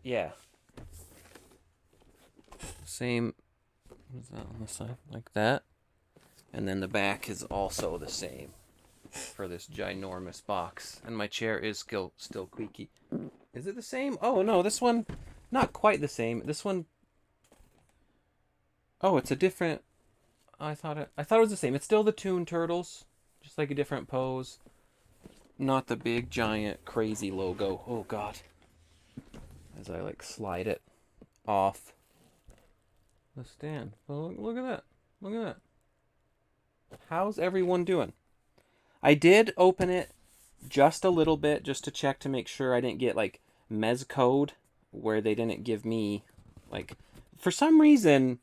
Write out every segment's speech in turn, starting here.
yeah. Same. What's that on the side? Like that. And then the back is also the same for this ginormous box. And my chair is still squeaky. Is it the same? Oh no, this one, not quite the same. This one, oh, it's a different. I thought it was the same. It's still the Toon Turtles, just like a different pose. Not the big giant crazy logo. Oh god. As I like slide it off the stand. Oh, look at that. Look at that. How's everyone doing? I did open it just a little bit just to check to make sure I didn't get like Mezco where they didn't give me like for some reason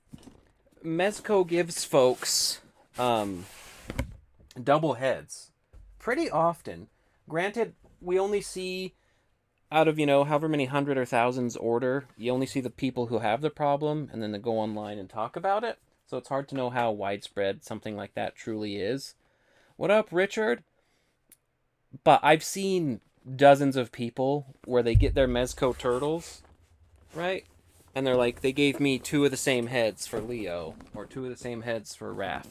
Mezco gives folks double heads pretty often. Granted, we only see out of, however many hundred or thousands order, you only see the people who have the problem and then they go online and talk about it. So it's hard to know how widespread something like that truly is. What up, Richard? But I've seen dozens of people where they get their Mezco turtles, right? And they're like, they gave me two of the same heads for Leo, or two of the same heads for Raph.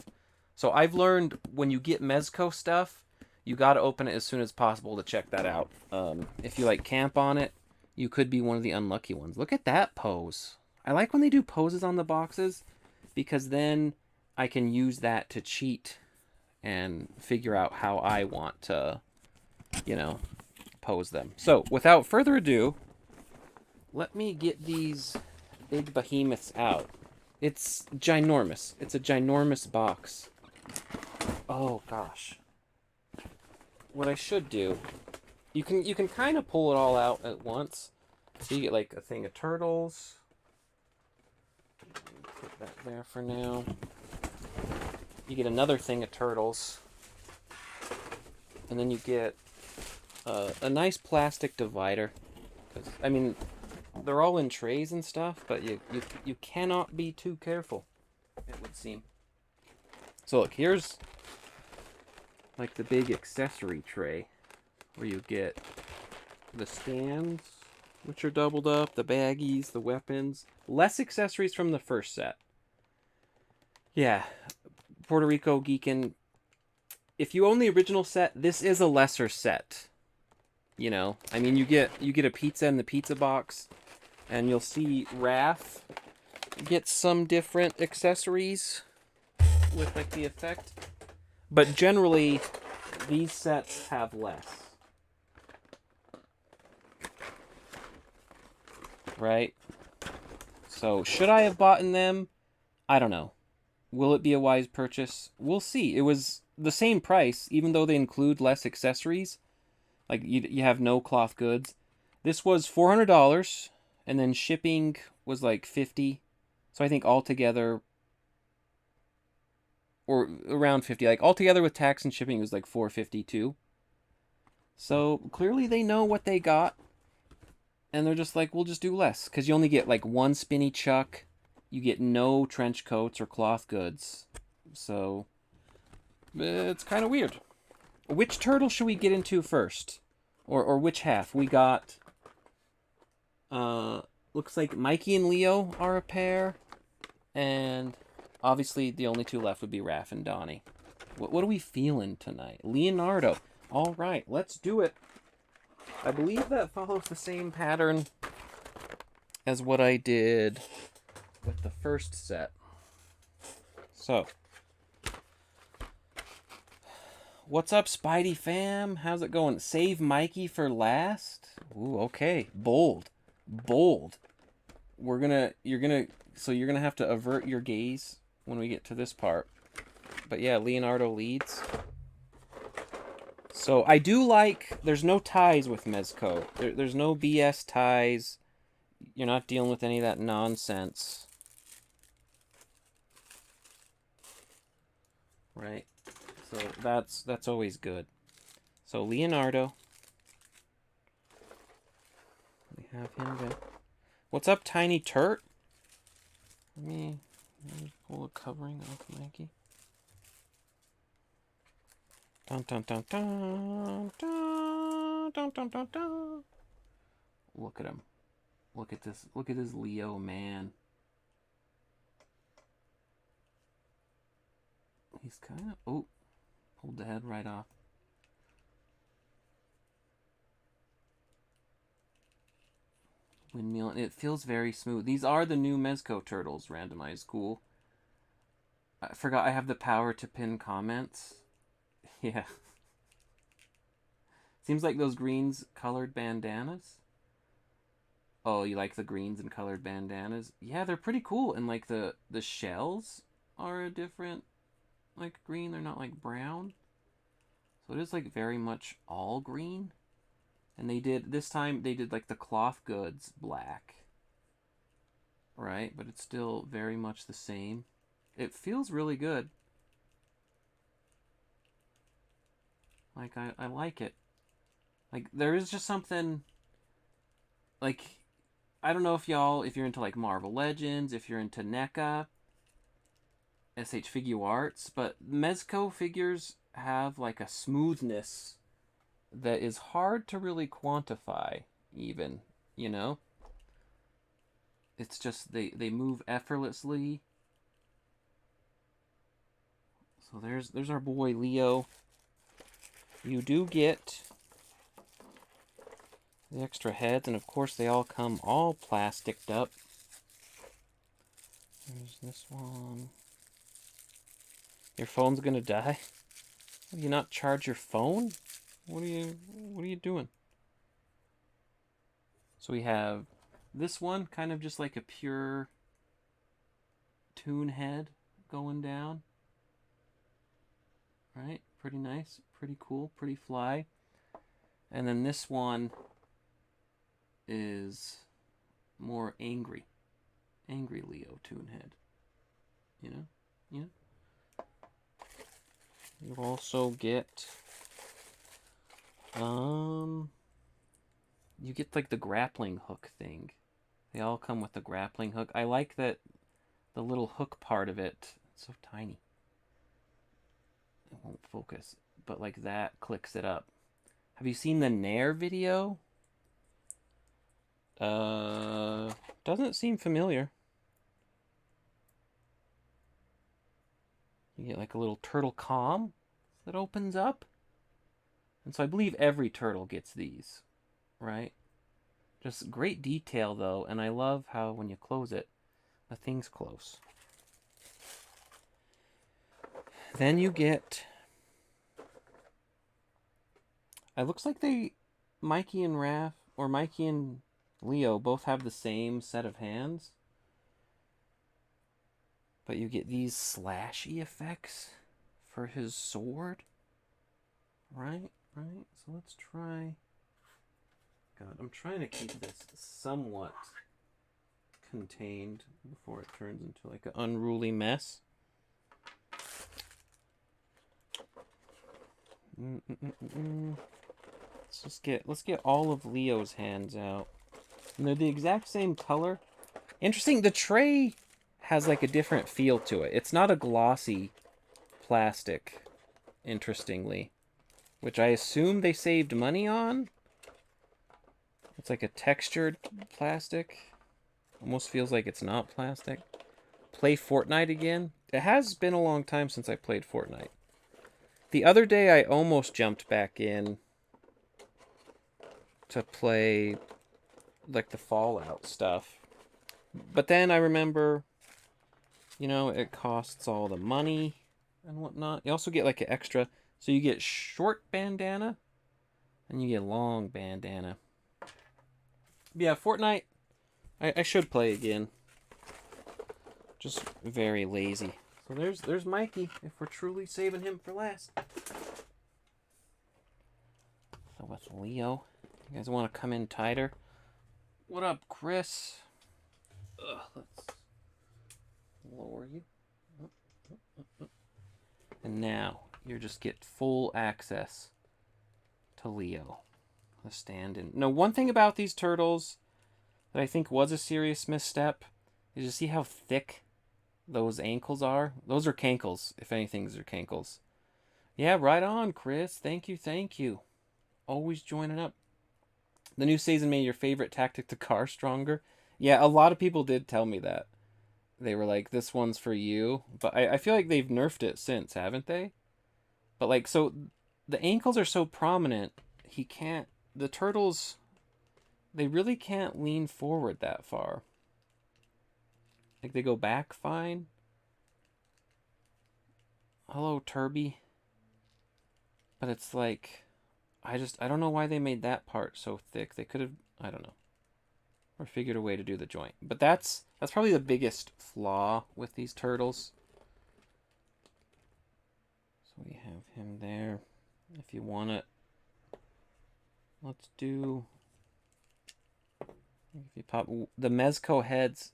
So I've learned when you get Mezco stuff, you got to open it as soon as possible to check that out. If you like camp on it, you could be one of the unlucky ones. Look at that pose. I like when they do poses on the boxes because then I can use that to cheat and figure out how I want to, pose them. So without further ado, let me get these big behemoths out. It's ginormous. It's a ginormous box. Oh gosh. What I should do, you can kind of pull it all out at once. So you get like a thing of turtles. Put that there for now. You get another thing of turtles. And then you get a nice plastic divider. I mean, they're all in trays and stuff, but you cannot be too careful, it would seem. So look, here's like the big accessory tray where you get the stands, which are doubled up, the baggies, the weapons. Less accessories from the first set. Yeah, Puerto Rico Geekin'. If you own the original set, this is a lesser set. I mean, you get a pizza in the pizza box, and you'll see Raph get some different accessories with like the effect. But generally, these sets have less. Right? So, should I have bought in them? I don't know. Will it be a wise purchase? We'll see. It was the same price, even though they include less accessories. Like, you have no cloth goods. This was $400, and then shipping was like $50. So I think altogether, or around $50. Like, altogether with tax and shipping, it was like $4.50 too. So clearly they know what they got, and they're just like, we'll just do less. Because you only get like one spinny chuck. You get no trench coats or cloth goods. So it's kind of weird. Which turtle should we get into first? Or which half? We got... looks like Mikey and Leo are a pair. And obviously the only two left would be Raph and Donnie. What are we feeling tonight? Leonardo. All right, let's do it. I believe that follows the same pattern as what I did with the first set. So, what's up, Spidey fam? How's it going? Save Mikey for last? Ooh, okay. Bold. You're gonna have to avert your gaze when we get to this part. But yeah, Leonardo leads. So I do like, there's no ties with Mezco. There's no BS ties. You're not dealing with any of that nonsense. Right? So that's always good. So Leonardo. We have him there. What's up, Tiny Turt? Let me pull a covering off Mikey. Dun dun dun dun dun dun dun dun dun. Look at him. Look at this. Look at this Leo man. He's kind of... Oh, pulled the head right off. Windmill. It feels very smooth. These are the new Mezco turtles, randomized. Cool. I forgot I have the power to pin comments. Yeah. Seems like those greens colored bandanas. Oh, you like the greens and colored bandanas? Yeah, they're pretty cool. And like the shells are a different like green. They're not like brown. So it is like very much all green. And they did this time they did like the cloth goods black. Right? But it's still very much the same. It feels really good. Like I like it. Like there is just something like I don't know if you're into like Marvel Legends, if you're into NECA, SH Figure Arts, but Mezco figures have like a smoothness that is hard to really quantify even, you know? It's just they move effortlessly. So there's our boy Leo. You do get the extra heads, and of course they all come all plasticed up. There's this one. Your phone's gonna die? Do you not charge your phone? What are you doing? So we have this one, kind of just like a pure toon head going down. Right? Pretty nice, pretty cool, pretty fly. And then this one is more angry. Angry Leo toon head. You know? Yeah. You also get you get like the grappling hook thing. They all come with the grappling hook. I like that the little hook part of it. It's so tiny. It won't focus, but like that clicks it up. Have you seen the Nair video? Doesn't seem familiar. You get like a little turtle comm that opens up. And so I believe every turtle gets these, right? Just great detail though, and I love how when you close it, the thing's close. Then you get... It looks like Mikey and Raph, or Mikey and Leo both have the same set of hands. But you get these slashy effects for his sword. Right? So let's try... God, I'm trying to keep this somewhat contained before it turns into like an unruly mess. Let's get all of Leo's hands out. And they're the exact same color. Interesting, the tray has like a different feel to it. It's not a glossy plastic, interestingly, which I assume they saved money on. It's like a textured plastic. Almost feels like it's not plastic. Play Fortnite again? It has been a long time since I played Fortnite. The other day I almost jumped back in to play like the Fallout stuff. But then I remember, you know, it costs all the money and whatnot. You also get like an extra, so you get short bandana and you get long bandana. Yeah, Fortnite, I should play again. Just very lazy. So there's Mikey, if we're truly saving him for last. So with Leo, you guys want to come in tighter? What up, Chris? Let's lower you. And now, you just get full access to Leo. The stand-in. Now, one thing about these turtles that I think was a serious misstep is you see how thick those ankles are? Those are cankles. If anything, these are cankles. Yeah, right on, Chris. Thank you. Always joining up. The new season made your favorite tactic to car stronger. Yeah, a lot of people did tell me that. They were like, this one's for you. But I feel like they've nerfed it since, haven't they? But like, so the ankles are so prominent, he can't. The turtles, they really can't lean forward that far. Like, they go back fine. Hello, Turby. But it's like, I don't know why they made that part so thick. They could have, I don't know, or figured a way to do the joint. But that's probably the biggest flaw with these turtles. So we have him there. If you want it, let's do. If you pop the Mezco heads,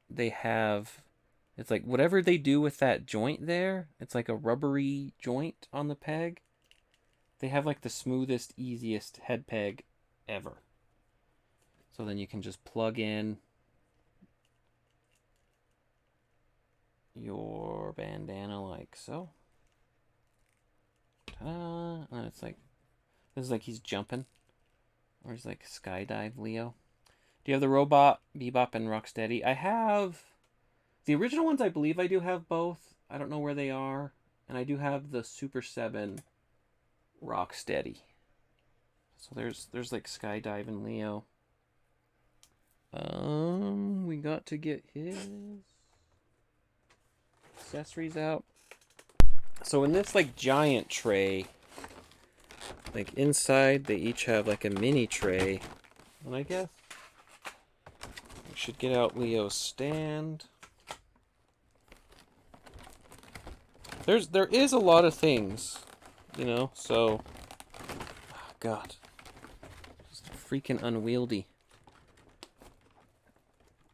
they have. It's like whatever they do with that joint there. It's like a rubbery joint on the peg. They have like the smoothest, easiest head peg ever. So then you can just plug in your bandana like so. Ta-da! And it's like, this is like he's jumping. Or he's like skydive Leo. Do you have the robot, Bebop, and Rocksteady? I have the original ones. I believe I do have both. I don't know where they are. And I do have the Super 7 Rocksteady. So there's like skydiving Leo. We got to get his accessories out. So in this like giant tray, like inside they each have like a mini tray. And I guess we should get out Leo's stand. There is a lot of things, you know, so oh God. Just freaking unwieldy.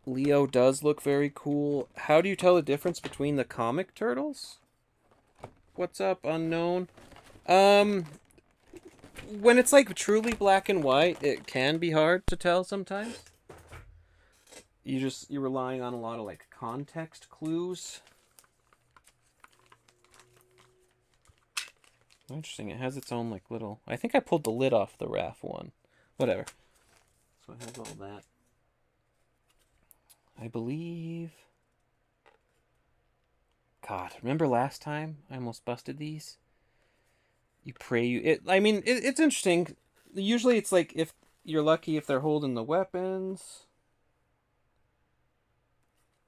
Leo does look very cool. How do you tell the difference between the comic turtles? What's up, unknown? When it's like truly black and white, it can be hard to tell sometimes. You're relying on a lot of like context clues. Interesting, it has its own like little. I think I pulled the lid off the Raph one. Whatever. So it has all that. I believe. God, remember last time I almost busted these? You pray you. It's interesting. Usually it's like if you're lucky if they're holding the weapons.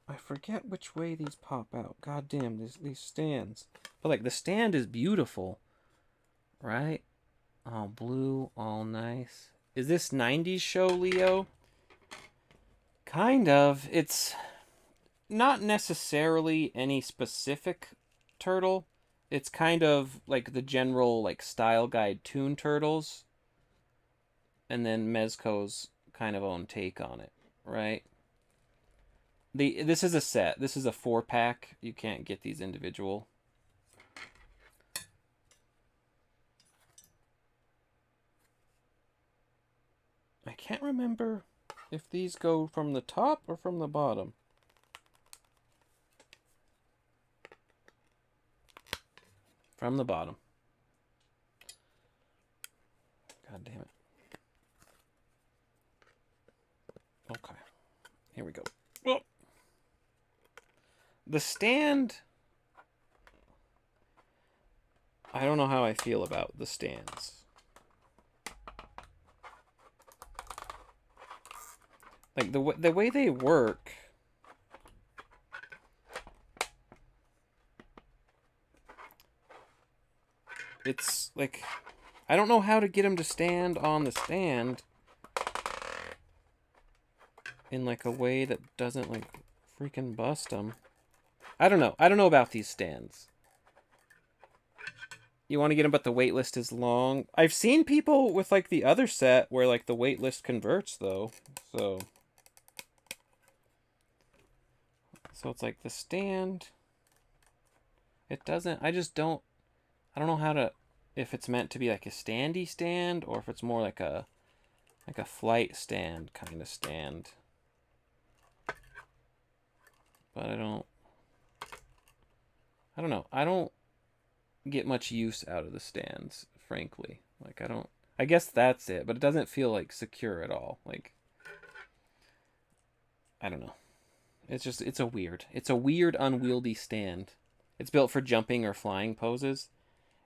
I forget which way these pop out. God damn, these stands. But like the stand is beautiful. Right? All blue, all nice. Is this 90s show, Leo? Kind of. It's not necessarily any specific turtle. It's kind of like the general like style guide Toon Turtles. And then Mezco's kind of own take on it, right? This is a set. This is a 4-pack. You can't get these individual. I can't remember if these go from the top or from the bottom. From the bottom. God damn it. Okay. Here we go. Oh. The stand. I don't know how I feel about the stands. Like the way they work. It's like I don't know how to get him to stand on the stand in like a way that doesn't like freaking bust him. I don't know. I don't know about these stands. You want to get them, but the wait list is long. I've seen people with like the other set where like the wait list converts though. So it's like the stand. It doesn't. I don't know how to. If it's meant to be like a standy stand or if it's more like a flight stand kind of stand. But I don't know. I don't get much use out of the stands, frankly. Like I I guess that's it, but it doesn't feel like secure at all. Like, I don't know. It's a weird unwieldy stand. It's built for jumping or flying poses.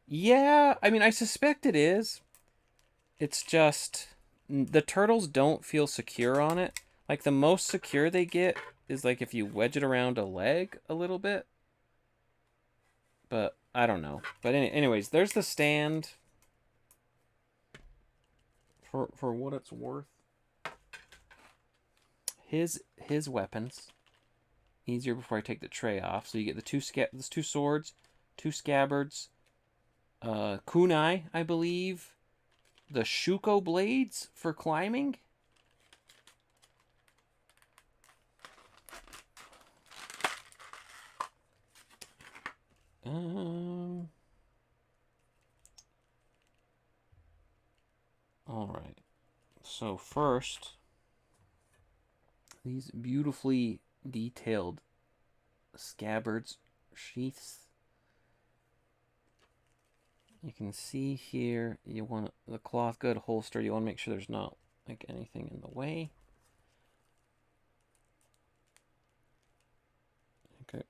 Yeah, I mean, I suspect it is. It's just the turtles don't feel secure on it. Like the most secure they get is like if you wedge it around a leg a little bit. But I don't know. But anyways, there's the stand. For what it's worth. His weapons. Easier before I take the tray off. So you get the two swords, two scabbards, kunai, I believe, the shuko blades for climbing. All right. So first, these beautifully detailed scabbards sheaths. You can see here you want the cloth good holster. You want to make sure there's not like anything in the way. Okay.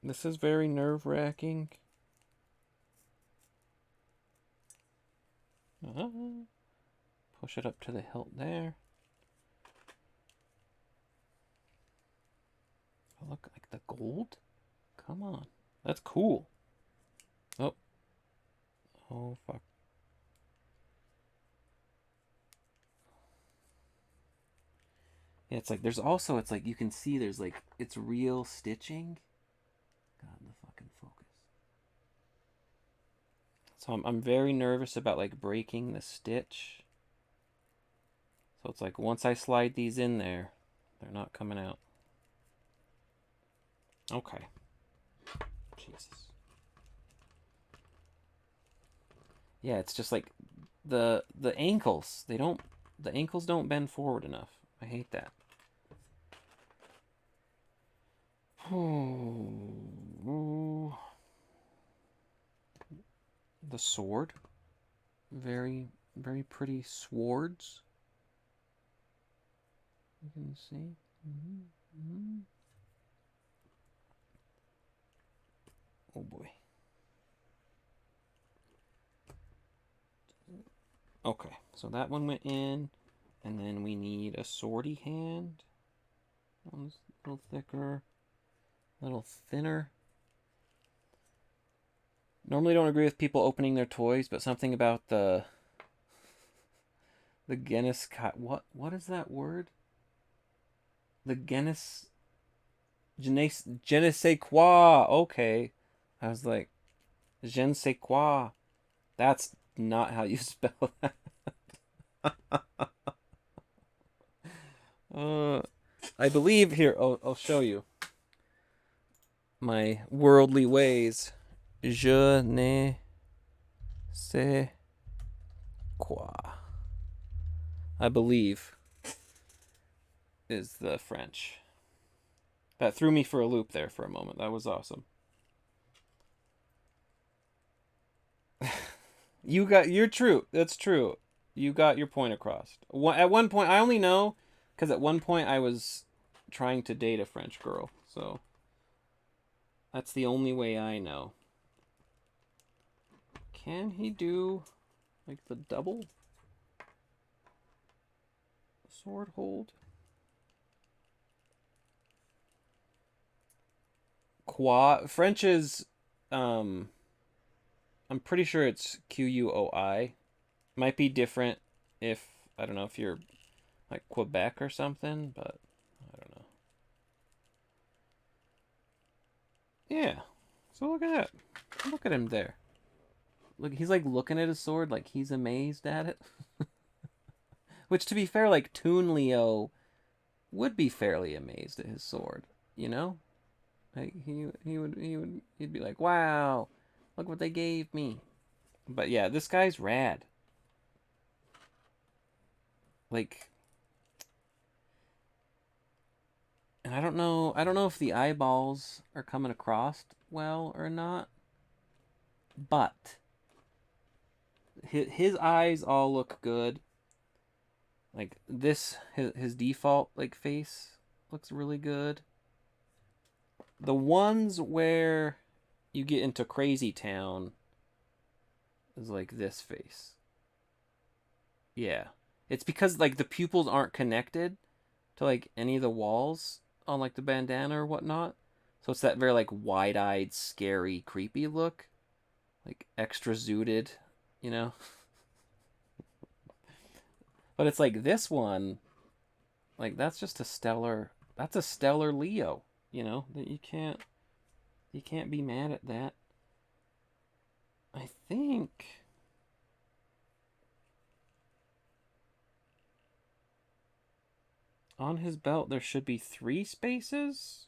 This is very nerve-wracking. Push it up to the hilt there. Look like the gold. Come on. That's cool. Oh. Oh, fuck. Yeah, it's like, it's like, you can see there's like, it's real stitching. God, the fucking focus. So I'm very nervous about like breaking the stitch. So it's like, once I slide these in there, they're not coming out. Okay. Jesus. Yeah, it's just like the ankles. The ankles don't bend forward enough. I hate that. Oh. The sword. Very, very pretty swords. You can see. Oh boy. Okay, so that one went in, and then we need a swordy hand. One's a little thicker, a little thinner. Normally don't agree with people opening their toys, but something about the Guinness... What is that word? The Guinness... Je ne sais quoi. Okay. I was like, je ne sais quoi. That's not how you spell that. I believe here. I'll show you my worldly ways. Je ne sais quoi. I believe is the French. That threw me for a loop there for a moment. That was awesome. You're true. That's true. You got your point across. At one point, I only know because at one point I was trying to date a French girl. So that's the only way I know. Can he do like the double sword hold? French is I'm pretty sure it's QUOI. Might be different if I don't know if you're like Quebec or something, but I don't know. Yeah. So look at that. Look at him there. Look, he's like looking at his sword like he's amazed at it. Which, to be fair, like Toon Leo would be fairly amazed at his sword, you know? Like he'd be like, "Wow, look what they gave me." But yeah, this guy's rad. Like, and I don't know if the eyeballs are coming across well or not. But His eyes all look good. Like this, his default like face looks really good. The ones where you get into Crazy Town is like this face. Yeah. It's because like the pupils aren't connected to like any of the walls on like the bandana or whatnot. So it's that very like wide-eyed, scary, creepy look. Like extra zooted, you know? But it's like this one, like that's just a stellar Leo, you know? That you can't be mad at that. I think on his belt there should be 3 spaces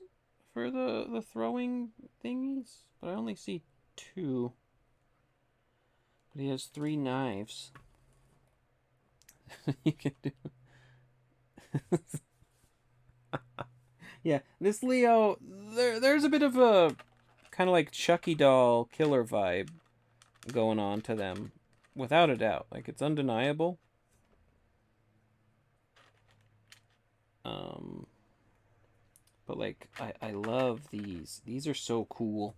for the throwing thingies, but I only see 2. But he has 3 knives. You can do. Yeah, this Leo, there's a bit of a kind of like Chucky doll killer vibe going on to them, without a doubt. Like it's undeniable. But like I love these. These are so cool.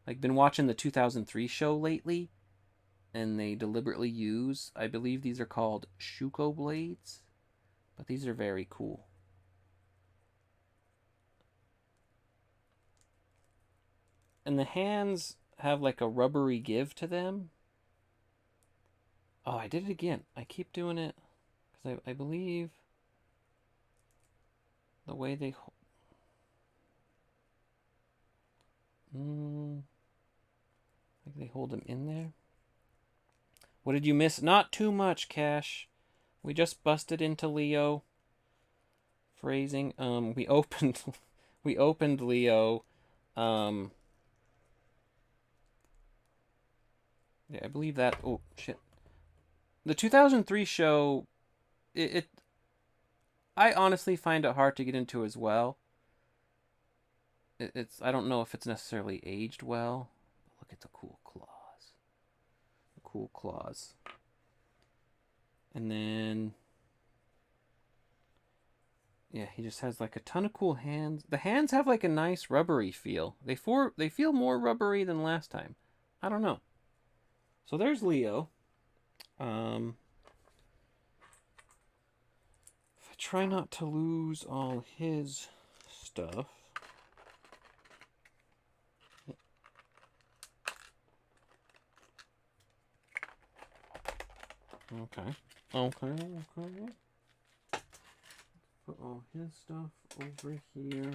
Like been watching the 2003 show lately, and they deliberately use, I believe these are called Shuko blades, but these are very cool. And the hands have like a rubbery give to them. Oh, I did it again. I keep doing it because I believe the way they like they hold them in there. What did you miss? Not too much, Cash. We just busted into Leo. Phrasing. We opened we opened Leo. Yeah, I believe that. Oh shit. The 2003 show, it I honestly find it hard to get into as well. It's I don't know if it's necessarily aged well. But look at the cool claws. The cool claws. And then yeah, he just has like a ton of cool hands. The hands have like a nice rubbery feel. They feel more rubbery than last time. I don't know. So there's Leo. If I try not to lose all his stuff. Okay. Put all his stuff over here.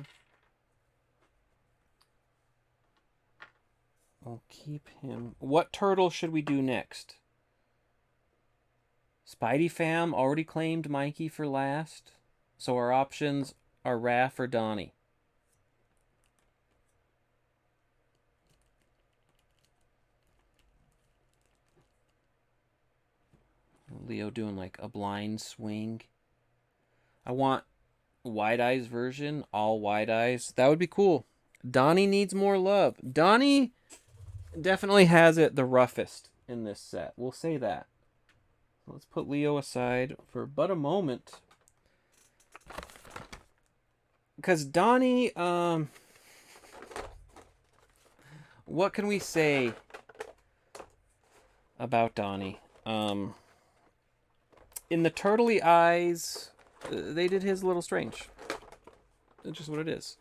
I'll keep him. What turtle should we do next? Spidey fam already claimed Mikey for last. So our options are Raph or Donnie. Leo doing like a blind swing. I want Wide Eyes version, all Wide Eyes. That would be cool. Donnie needs more love. Donnie definitely has it the roughest in this set. We'll say that. Let's put Leo aside for but a moment. Because Donnie, what can we say about Donnie? In the turtley eyes, they did his a little strange. It's just what it is.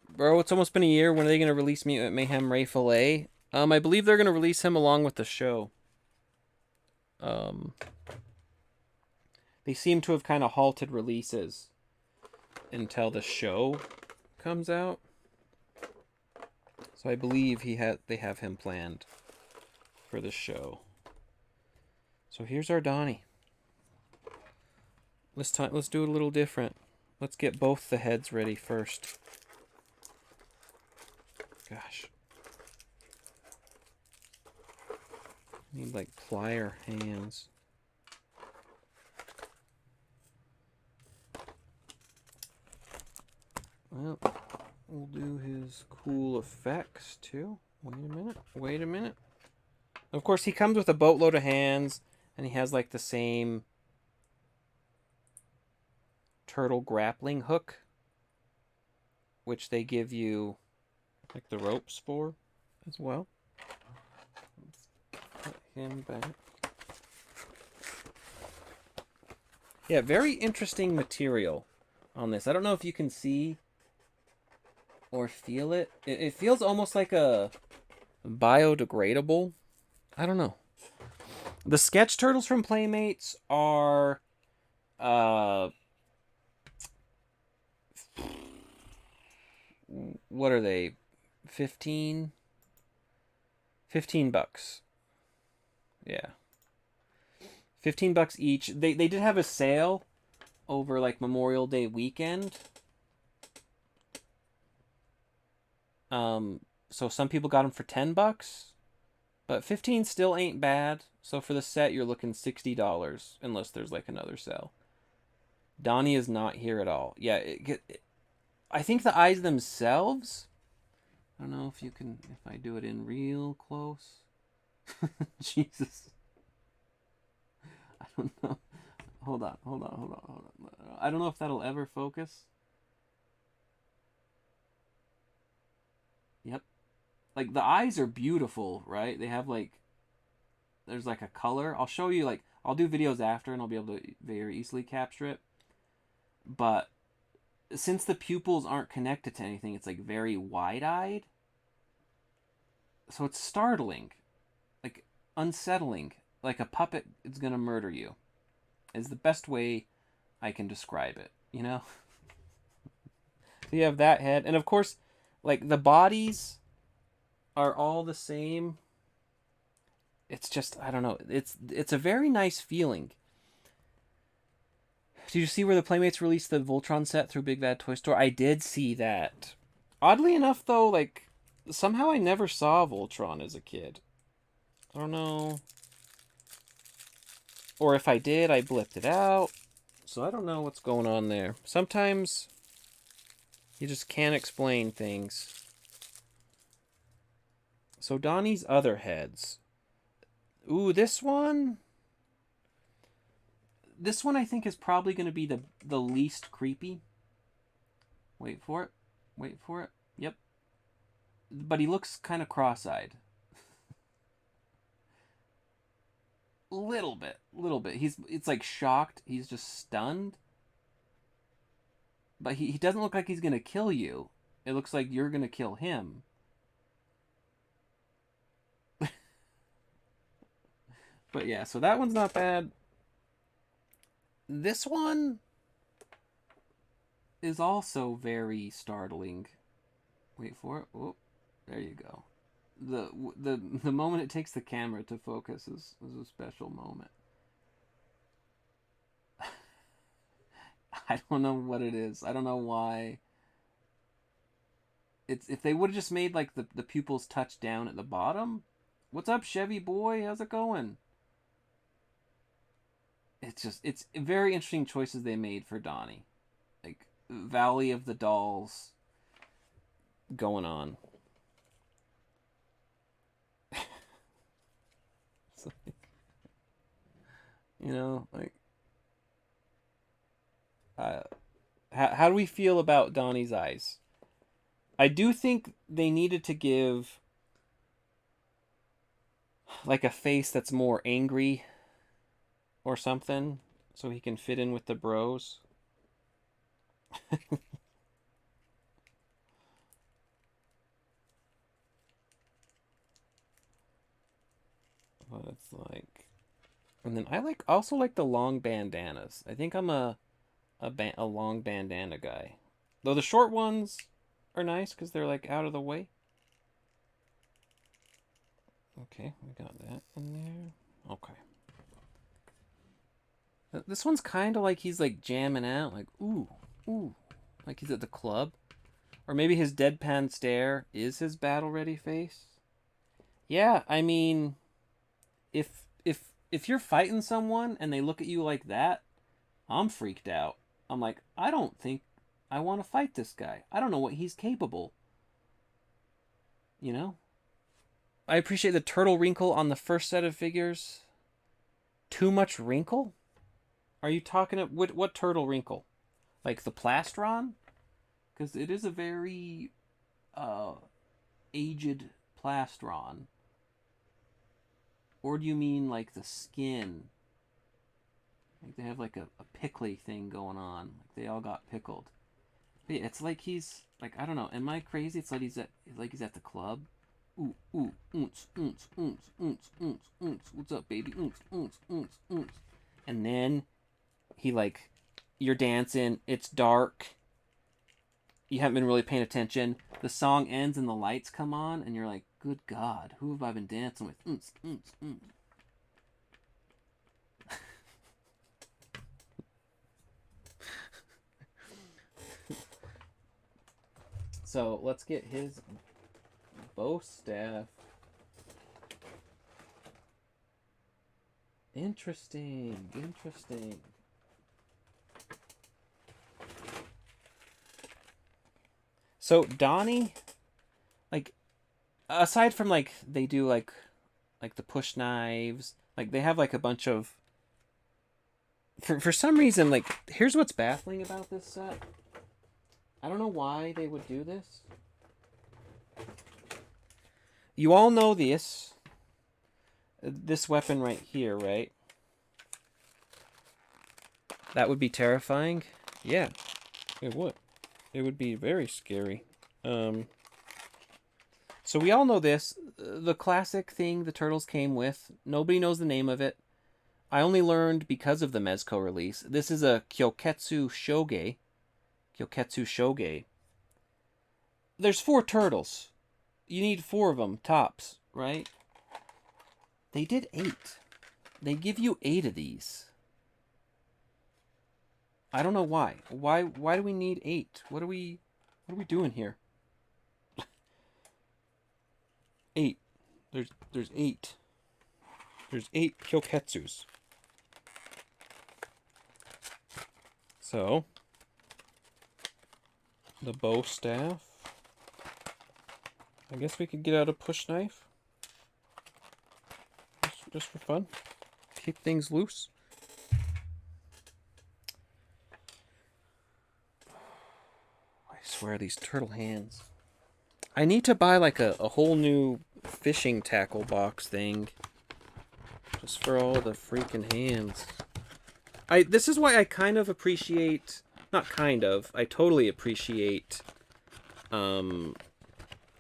Bro, it's almost been a year. When are they going to release Mutant Mayhem Raphel? I believe they're going to release him along with the show. They seem to have kind of halted releases until the show comes out. So I believe they have him planned for the show. So here's our Donnie. Let's do it a little different. Let's get both the heads ready first. Gosh. Need like plier hands. Well, we'll do his cool effects too. Wait a minute. Of course, he comes with a boatload of hands, and he has like the same turtle grappling hook, which they give you like the ropes for as well. Let's put him back. Yeah, very interesting material on this. I don't know if you can see or feel it. It feels almost like a biodegradable. I don't know. The sketch turtles from Playmates are what are they? 15 bucks. Yeah. $15 each. They did have a sale over like Memorial Day weekend. So some people got them for $10, but 15 still ain't bad. So for the set, you're looking $60 unless there's like another sale. Donnie is not here at all. Yeah, I think the eyes themselves. I don't know if you can, if I do it in real close. Jesus. I don't know. Hold on. I don't know if that'll ever focus. Yep. Like the eyes are beautiful, right? They have like, there's like a color. I'll show you, like, I'll do videos after and I'll be able to very easily capture it. But since the pupils aren't connected to anything, it's like very wide-eyed. So it's startling, like unsettling, like a puppet is gonna murder you. Is the best way I can describe it, you know? So you have that head, and of course, like the bodies are all the same. It's just, I don't know. It's a very nice feeling. Did you see where the Playmates released the Voltron set through Big Bad Toy Store? I did see that. Oddly enough, though, like somehow I never saw Voltron as a kid. I don't know. Or if I did, I blipped it out. So I don't know what's going on there. Sometimes you just can't explain things. So Donnie's other heads. Ooh, this one. This one I think is probably going to be the least creepy. Wait for it. Yep. But he looks kind of cross-eyed. Little bit. It's like shocked. He's just stunned. But he doesn't look like he's going to kill you. It looks like you're going to kill him. But yeah, so that one's not bad. This one is also very startling. Wait for it. Oh, there you go. The moment it takes the camera to focus is a special moment. I don't know what it is. I don't know why. It's, if they would have just made like the pupils touch down at the bottom. What's up, Chevy boy? How's it going? It's very interesting choices they made for Donnie. Like Valley of the Dolls going on. It's like, you know, like how do we feel about Donnie's eyes? I do think they needed to give like a face that's more angry or something so he can fit in with the bros. What it's like. And then I also like the long bandanas. I think I'm a long bandana guy. Though the short ones are nice because they're like out of the way. Okay, we got that in there. Okay. This one's kind of like he's like jamming out, like ooh, like he's at the club, or maybe his deadpan stare is his battle ready face. Yeah, I mean, if you're fighting someone and they look at you like that, I'm freaked out. I'm like, I don't think I want to fight this guy. I don't know what he's capable. You know? I appreciate the turtle wrinkle on the first set of figures. Too much wrinkle? Are you talking about what turtle wrinkle? Like the plastron? Because it is a very uh, aged plastron. Or do you mean like the skin? Like they have like a pickly thing going on. Like they all got pickled. But yeah, it's like he's like, I don't know. Am I crazy? It's like he's at the club. Ooh, ooh, oons, oons, oons, oons, oons, oons. What's up, baby? Oons, oons, oons, oons. And then he like, you're dancing. It's dark. You haven't been really paying attention. The song ends and the lights come on, and you're like, good God, who have I been dancing with? Oons, oons, oons. So let's get his bow staff. Interesting, interesting. So Donnie, like, aside from like they do like the push knives, like they have like a bunch of. For some reason, like, here's what's baffling about this set. I don't know why they would do this. You all know this weapon right here, right? That would be terrifying. Yeah, it would. It would be very scary. So we all know this. The classic thing the Turtles came with. Nobody knows the name of it. I only learned because of the Mezco release. This is a Kyoketsu Shoge. Kyoketsu Shoge. There's 4 turtles. You need 4 of them, tops, right? They did 8. They give you 8 of these. I don't know why. Why do we need 8? What are we doing here? 8. There's 8. There's 8 Kyoketsus. So, the bow staff. I guess we could get out a push knife. Just for fun. Keep things loose. I swear, these turtle hands. I need to buy like a whole new fishing tackle box thing. Just for all the freaking hands. This is why I kind of appreciate, not kind of, I totally appreciate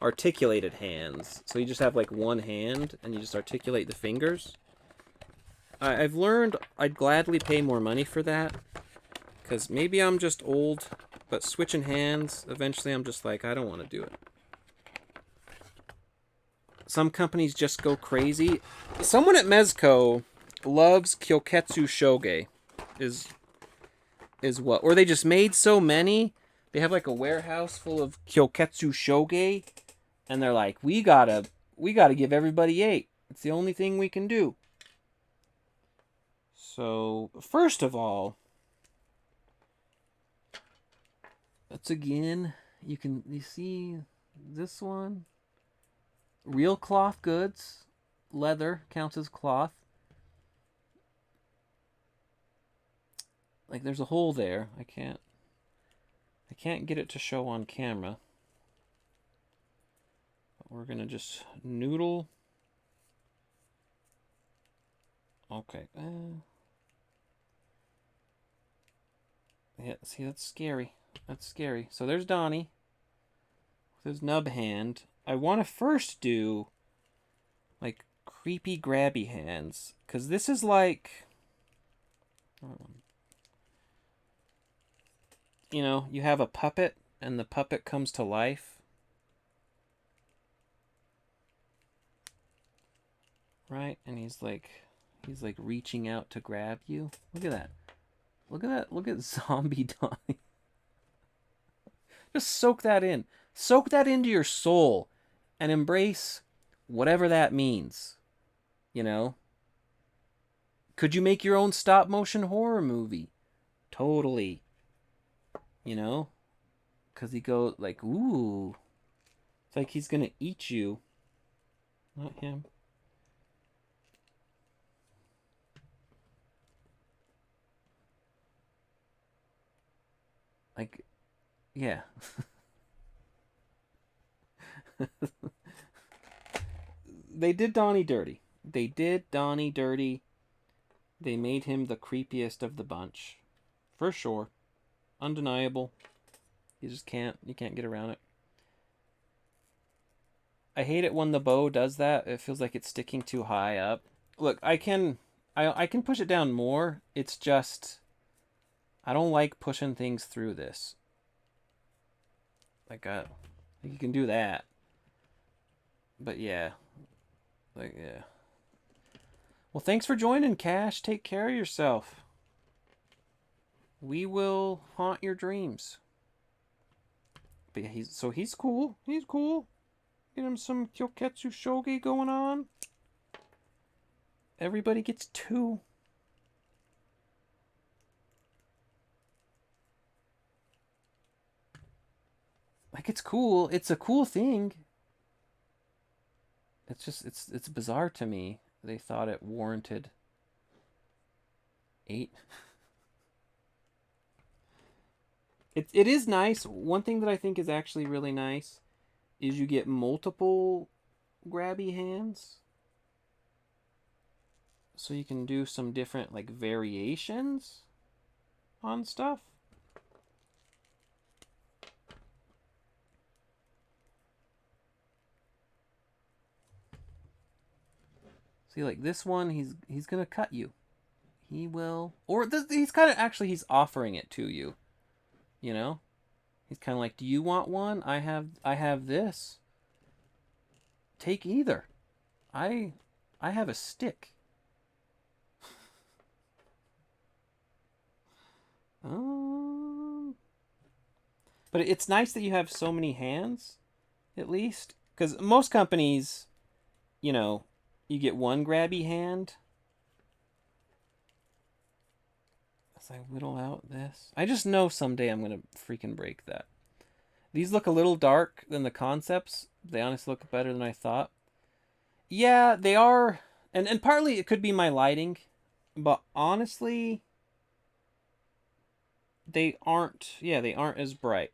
articulated hands. So you just have like one hand and you just articulate the fingers. I've learned I'd gladly pay more money for that. Because maybe I'm just old, but switching hands, eventually I'm just like, I don't want to do it. Some companies just go crazy. Someone at Mezco loves Kyoketsu Shoge. Is what? Or they just made so many. They have like a warehouse full of Kyoketsu Shoge. And they're like, we gotta give everybody 8. It's the only thing we can do. So, first of all, let's again, you see this one. Real cloth goods. Leather counts as cloth. Like, there's a hole there. I can't get it to show on camera. But we're gonna just noodle. Okay. Yeah, see, that's scary. That's scary. So there's Donnie with his nub hand. I want to first do like creepy grabby hands, because this is like, you know, you have a puppet and the puppet comes to life. Right? And he's like reaching out to grab you. Look at that. Look at that. Look at zombie Donnie. Just soak that in. Soak that into your soul and embrace whatever that means. You know? Could you make your own stop motion horror movie? Totally. You know? Because he goes like, ooh. It's like he's going to eat you. Not him. Like, yeah. They did Donnie dirty. They did Donnie dirty. They made him the creepiest of the bunch. For sure. Undeniable. You just can't get around it. I hate it when the bow does that. It feels like it's sticking too high up. Look, I can push it down more. It's just I don't like pushing things through this. Like you can do that. But yeah. Like yeah. Well, thanks for joining, Cash. Take care of yourself. We will haunt your dreams. But yeah, he's cool. He's cool. Get him some Kyoketsu Shogi going on. Everybody gets 2. Like, it's cool. It's a cool thing. It's just, it's bizarre to me. They thought it warranted 8. It is nice. One thing that I think is actually really nice is you get multiple grabby hands. So you can do some different, like, variations on stuff. See, like this one, he's gonna cut you. He will, or he's kind of actually he's offering it to you. You know, he's kind of like, do you want one? I have this. Take either. I have a stick. But it's nice that you have so many hands, at least, because most companies, you know, you get one grabby hand. As I whittle out this, I just know someday I'm gonna freaking break that. These look a little dark than the concepts. They honestly look better than I thought. Yeah, they are, and partly it could be my lighting, but honestly, they aren't. Yeah, they aren't as bright.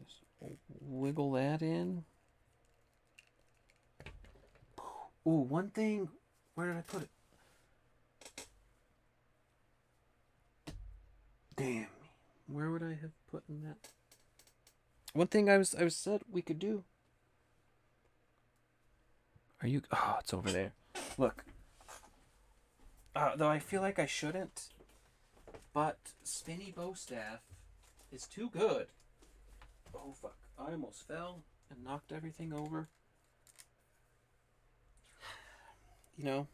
Just wiggle that in. Ooh, one thing. Where did I put it? Damn. Where would I have put in that? One thing I was said we could do. Are you? Oh, it's over there. Look. Though I feel like I shouldn't. But spinny bow staff is too good. Oh fuck! I almost fell and knocked everything over. You know,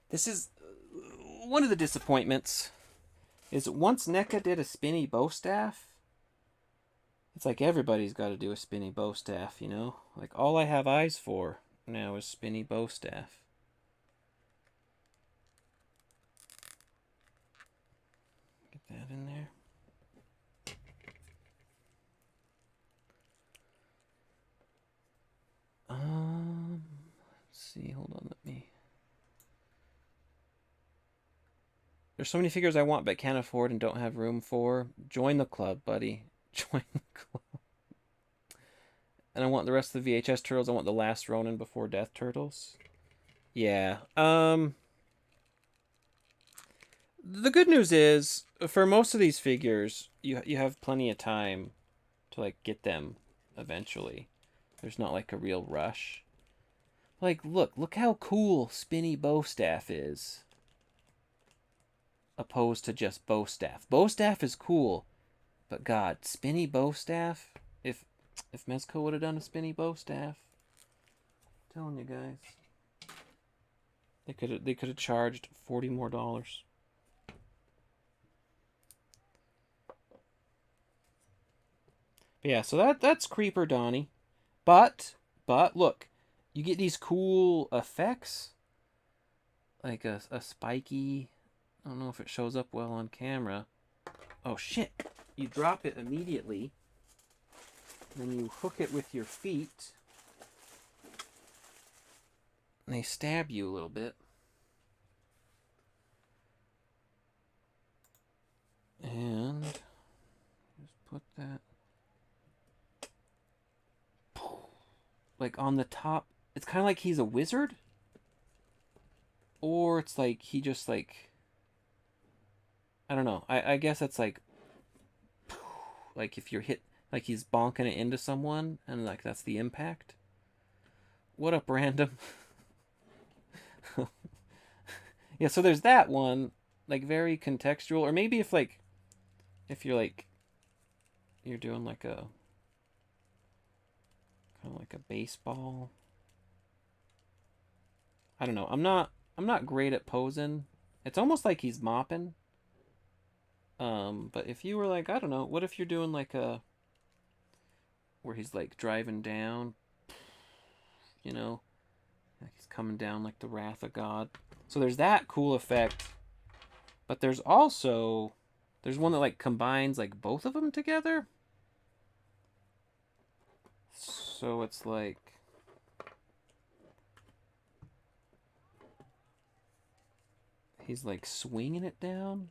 this is one of the disappointments. Is once NECA did a spinny bow staff, it's like everybody's got to do a spinny bow staff, you know? Like, all I have eyes for now is spinny bow staff. Get that in there. Let's see, hold on, let me... There's so many figures I want but can't afford and don't have room for. Join the club, buddy. Join the club. And I want the rest of the VHS turtles. I want the last Ronin before Death Turtles. Yeah. The good news is, for most of these figures, you have plenty of time to, like, get them eventually. There's not, like, a real rush. Like, look how cool Spinny Bow Staff is. Opposed to just Bow Staff. Bow Staff is cool, but God, Spinny Bow Staff? If Mezco would have done a Spinny Bow Staff, I'm telling you guys, they could have charged $40 more. But yeah, so that's Creeper Donnie. But look, you get these cool effects, like a spiky. I don't know if it shows up well on camera. Oh shit! You drop it immediately. Then you hook it with your feet. And they stab you a little bit. And just put that like on the top. It's kind of like he's a wizard. Or it's like he just like, I don't know. I guess it's like if you're hit, like he's bonking it into someone and like that's the impact. What up, random? Yeah, so there's that one, like very contextual. Or maybe if you're like, you're doing like a, kind of like a baseball. I don't know. I'm not great at posing. It's almost like he's mopping. But if you were like, I don't know, what if you're doing like a, where he's like driving down, you know, like he's coming down like the wrath of God. So there's that cool effect. But there's also, there's one that like combines like both of them together. So it's like, he's like swinging it down.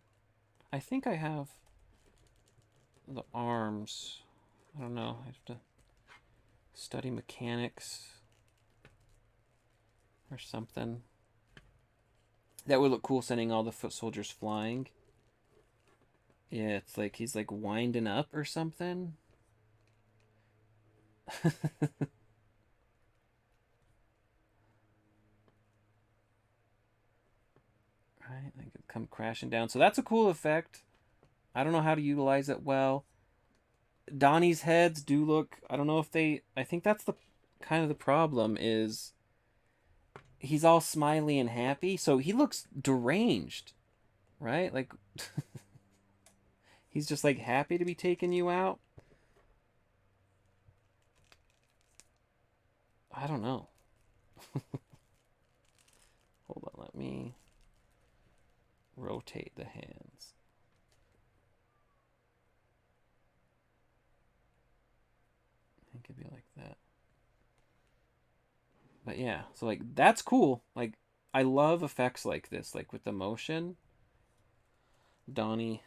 I think I have the arms. I don't know. I have to study mechanics or something. That would look cool, sending all the foot soldiers flying. Yeah, it's like he's like winding up or something. Right, like it come crashing down. So that's a cool effect. I don't know how to utilize it well. Donnie's heads do look, I don't know if they, I think that's the kind of the problem is he's all smiley and happy, so he looks deranged, right? Like he's just like happy to be taking you out. I don't know. Hold on, let me rotate the hands. I think it'd be like that. But yeah, so like that's cool. Like I love effects like this, like with the motion. Donnie,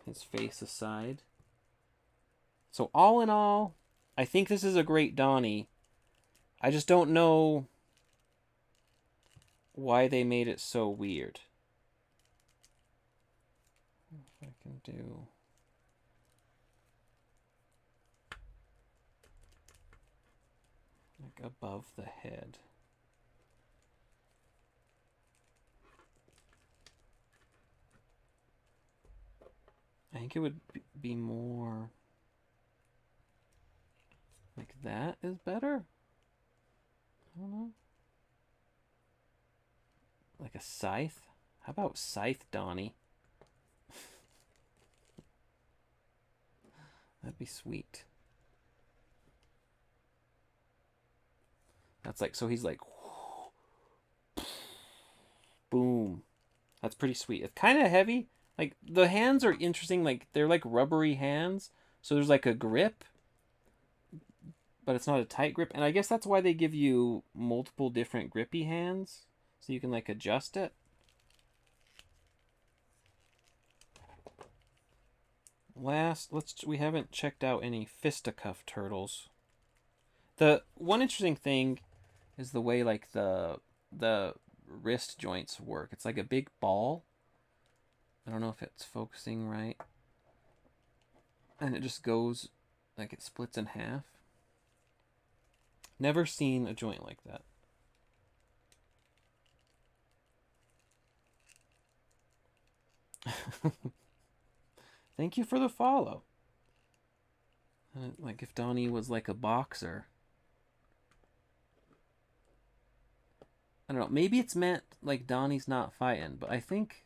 his face aside. So all in all, I think this is a great Donnie. I just don't know why they made it so weird. If I can do, like above the head. I think it would be more like that is better. I don't know. Like a scythe? How about scythe Donnie? That'd be sweet. That's like, so he's like, boom. That's pretty sweet. It's kind of heavy. Like the hands are interesting. Like they're like rubbery hands. So there's like a grip, but it's not a tight grip. And I guess that's why they give you multiple different grippy hands, so you can like adjust it. We haven't checked out any fisticuff turtles. The one interesting thing is the way like the wrist joints work. It's like a big ball. I don't know if it's focusing right. And it just goes, like it splits in half. Never seen a joint like that. Thank you for the follow. Like if Donnie was like a boxer. I don't know. Maybe it's meant like Donnie's not fighting, but I think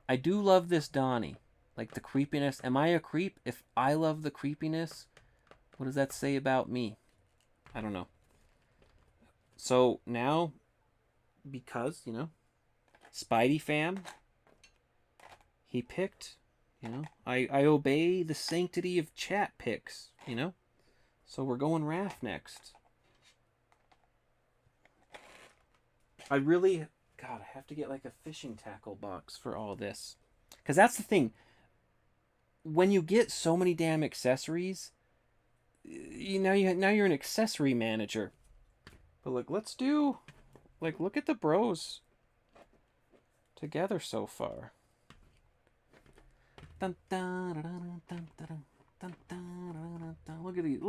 I do love this Donnie. Like the creepiness. Am I a creep? If I love the creepiness, what does that say about me? I don't know. So now, because, you know, Spidey fam, he picked You know, I obey the sanctity of chat picks, you know? So we're going Raph next. I really, God, I have to get like a fishing tackle box for all this. Because that's the thing. When you get so many damn accessories, now you're an accessory manager. But look, let's do, like, look at the bros together so far. Look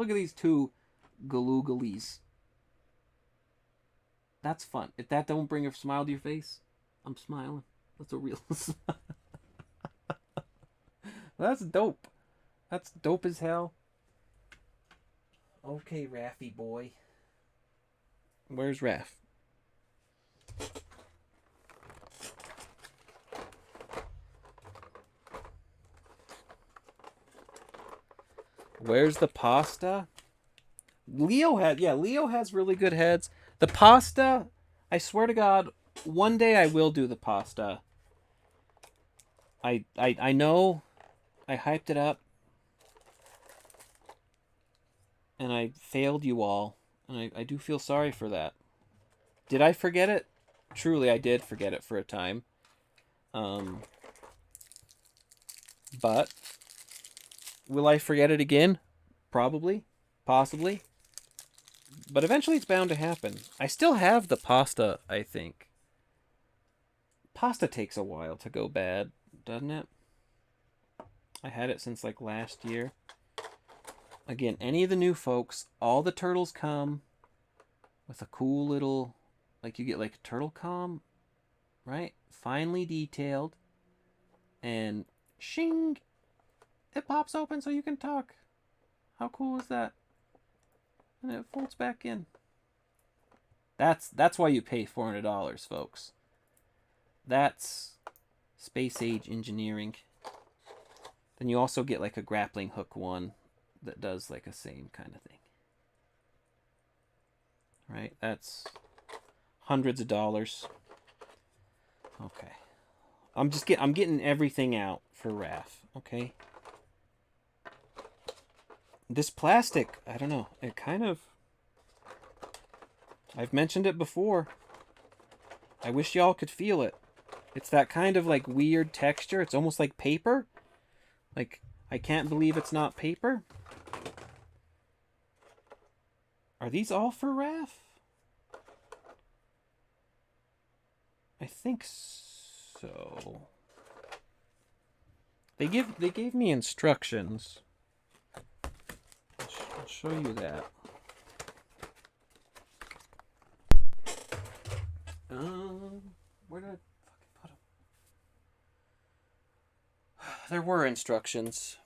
at these two galooglies. That's fun. If that don't bring a smile to your face, I'm smiling. That's a real smile. That's dope. That's dope as hell. Okay, Raffy boy. Where's Raph? Where's the pasta? Leo has really good heads. The pasta, I swear to God, one day I will do the pasta. I know I hyped it up and I failed you all, and I do feel sorry for that. Did I forget it? Truly, I did forget it for a time. But will I forget it again? Probably. Possibly. But eventually it's bound to happen. I still have the pasta, I think. Pasta takes a while to go bad, doesn't it? I had it since like last year. Again, any of the new folks, all the turtles come with a cool little, like you get like a turtle com, right? Finely detailed. And shing! It pops open so you can talk. How cool is that? And it folds back in. That's why you pay $400, folks. That's space age engineering. Then you also get like a grappling hook one that does like a same kind of thing. Right? That's hundreds of dollars. Okay. I'm getting everything out for Raph, okay? This plastic, I don't know, it kind of, I've mentioned it before. I wish y'all could feel it. It's that kind of like weird texture. It's almost like paper. Like, I can't believe it's not paper. Are these all for Raph? I think so. They gave me instructions. I'll show you that. Where did I fucking put them? There were instructions.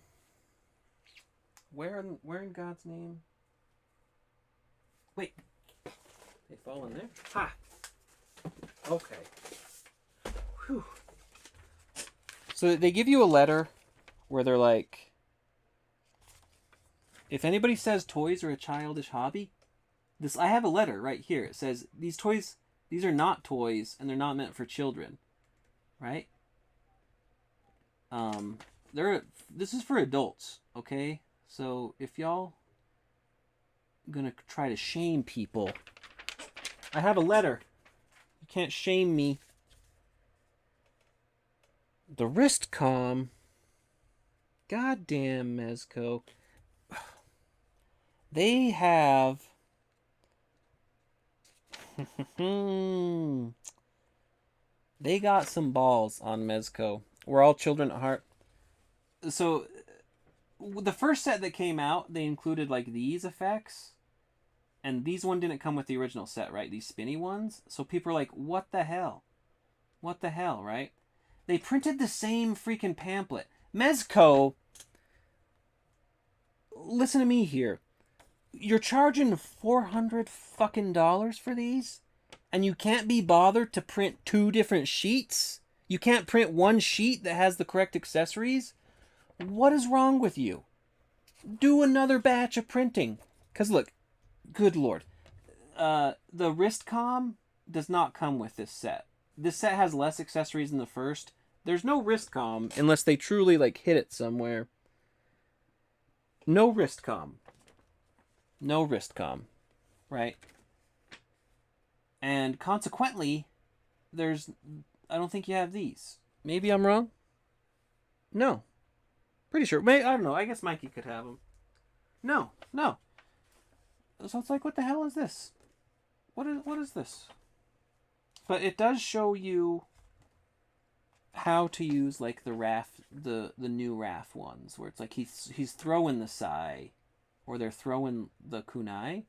Where in God's name? Wait. They fall in there? Ha! Okay. Whew. So they give you a letter where they're like, if anybody says toys are a childish hobby, I have a letter right here. It says these are not toys and they're not meant for children, right? This is for adults, okay? So if y'all gonna try to shame people, I have a letter. You can't shame me. The wrist comm. Goddamn Mezco. They have they got some balls on Mezco. We're all children at heart. So the first set that came out, they included like these effects. And these one didn't come with the original set, right? These spinny ones. So people are like, what the hell? What the hell, right? They printed the same freaking pamphlet. Mezco, listen to me here. You're charging $400 fucking dollars for these? And you can't be bothered to print 2 different sheets? You can't print one sheet that has the correct accessories? What is wrong with you? Do another batch of printing. Because look, good lord. The wrist comm does not come with this set. This set has less accessories than the first, There's no wrist comm unless they truly like hit it somewhere. No wrist comm. No wrist comm. Right? And consequently, I don't think you have these. Maybe I'm wrong? No. Pretty sure. I don't know. I guess Mikey could have them. No. So it's like, what the hell is this? What is this? But it does show you how to use like the the new Raph ones, where it's like he's throwing the sai, or they're throwing the kunai.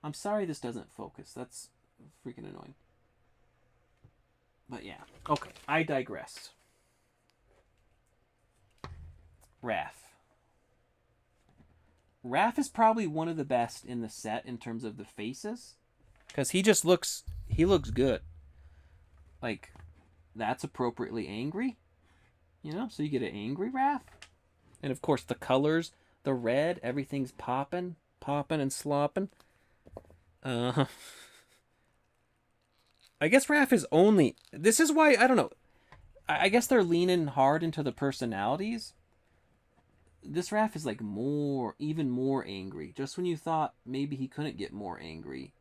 I'm sorry this doesn't focus. That's freaking annoying. But yeah, okay. I digress. Raph. Raph is probably one of the best in the set in terms of the faces, because he looks good. Like, that's appropriately angry, so you get an angry Raph. And of course the colors, the red, everything's popping and slopping. I guess Raph is only, this is why, I don't know, I guess they're leaning hard into the personalities. This Raph is like even more angry. Just when you thought maybe he couldn't get more angry,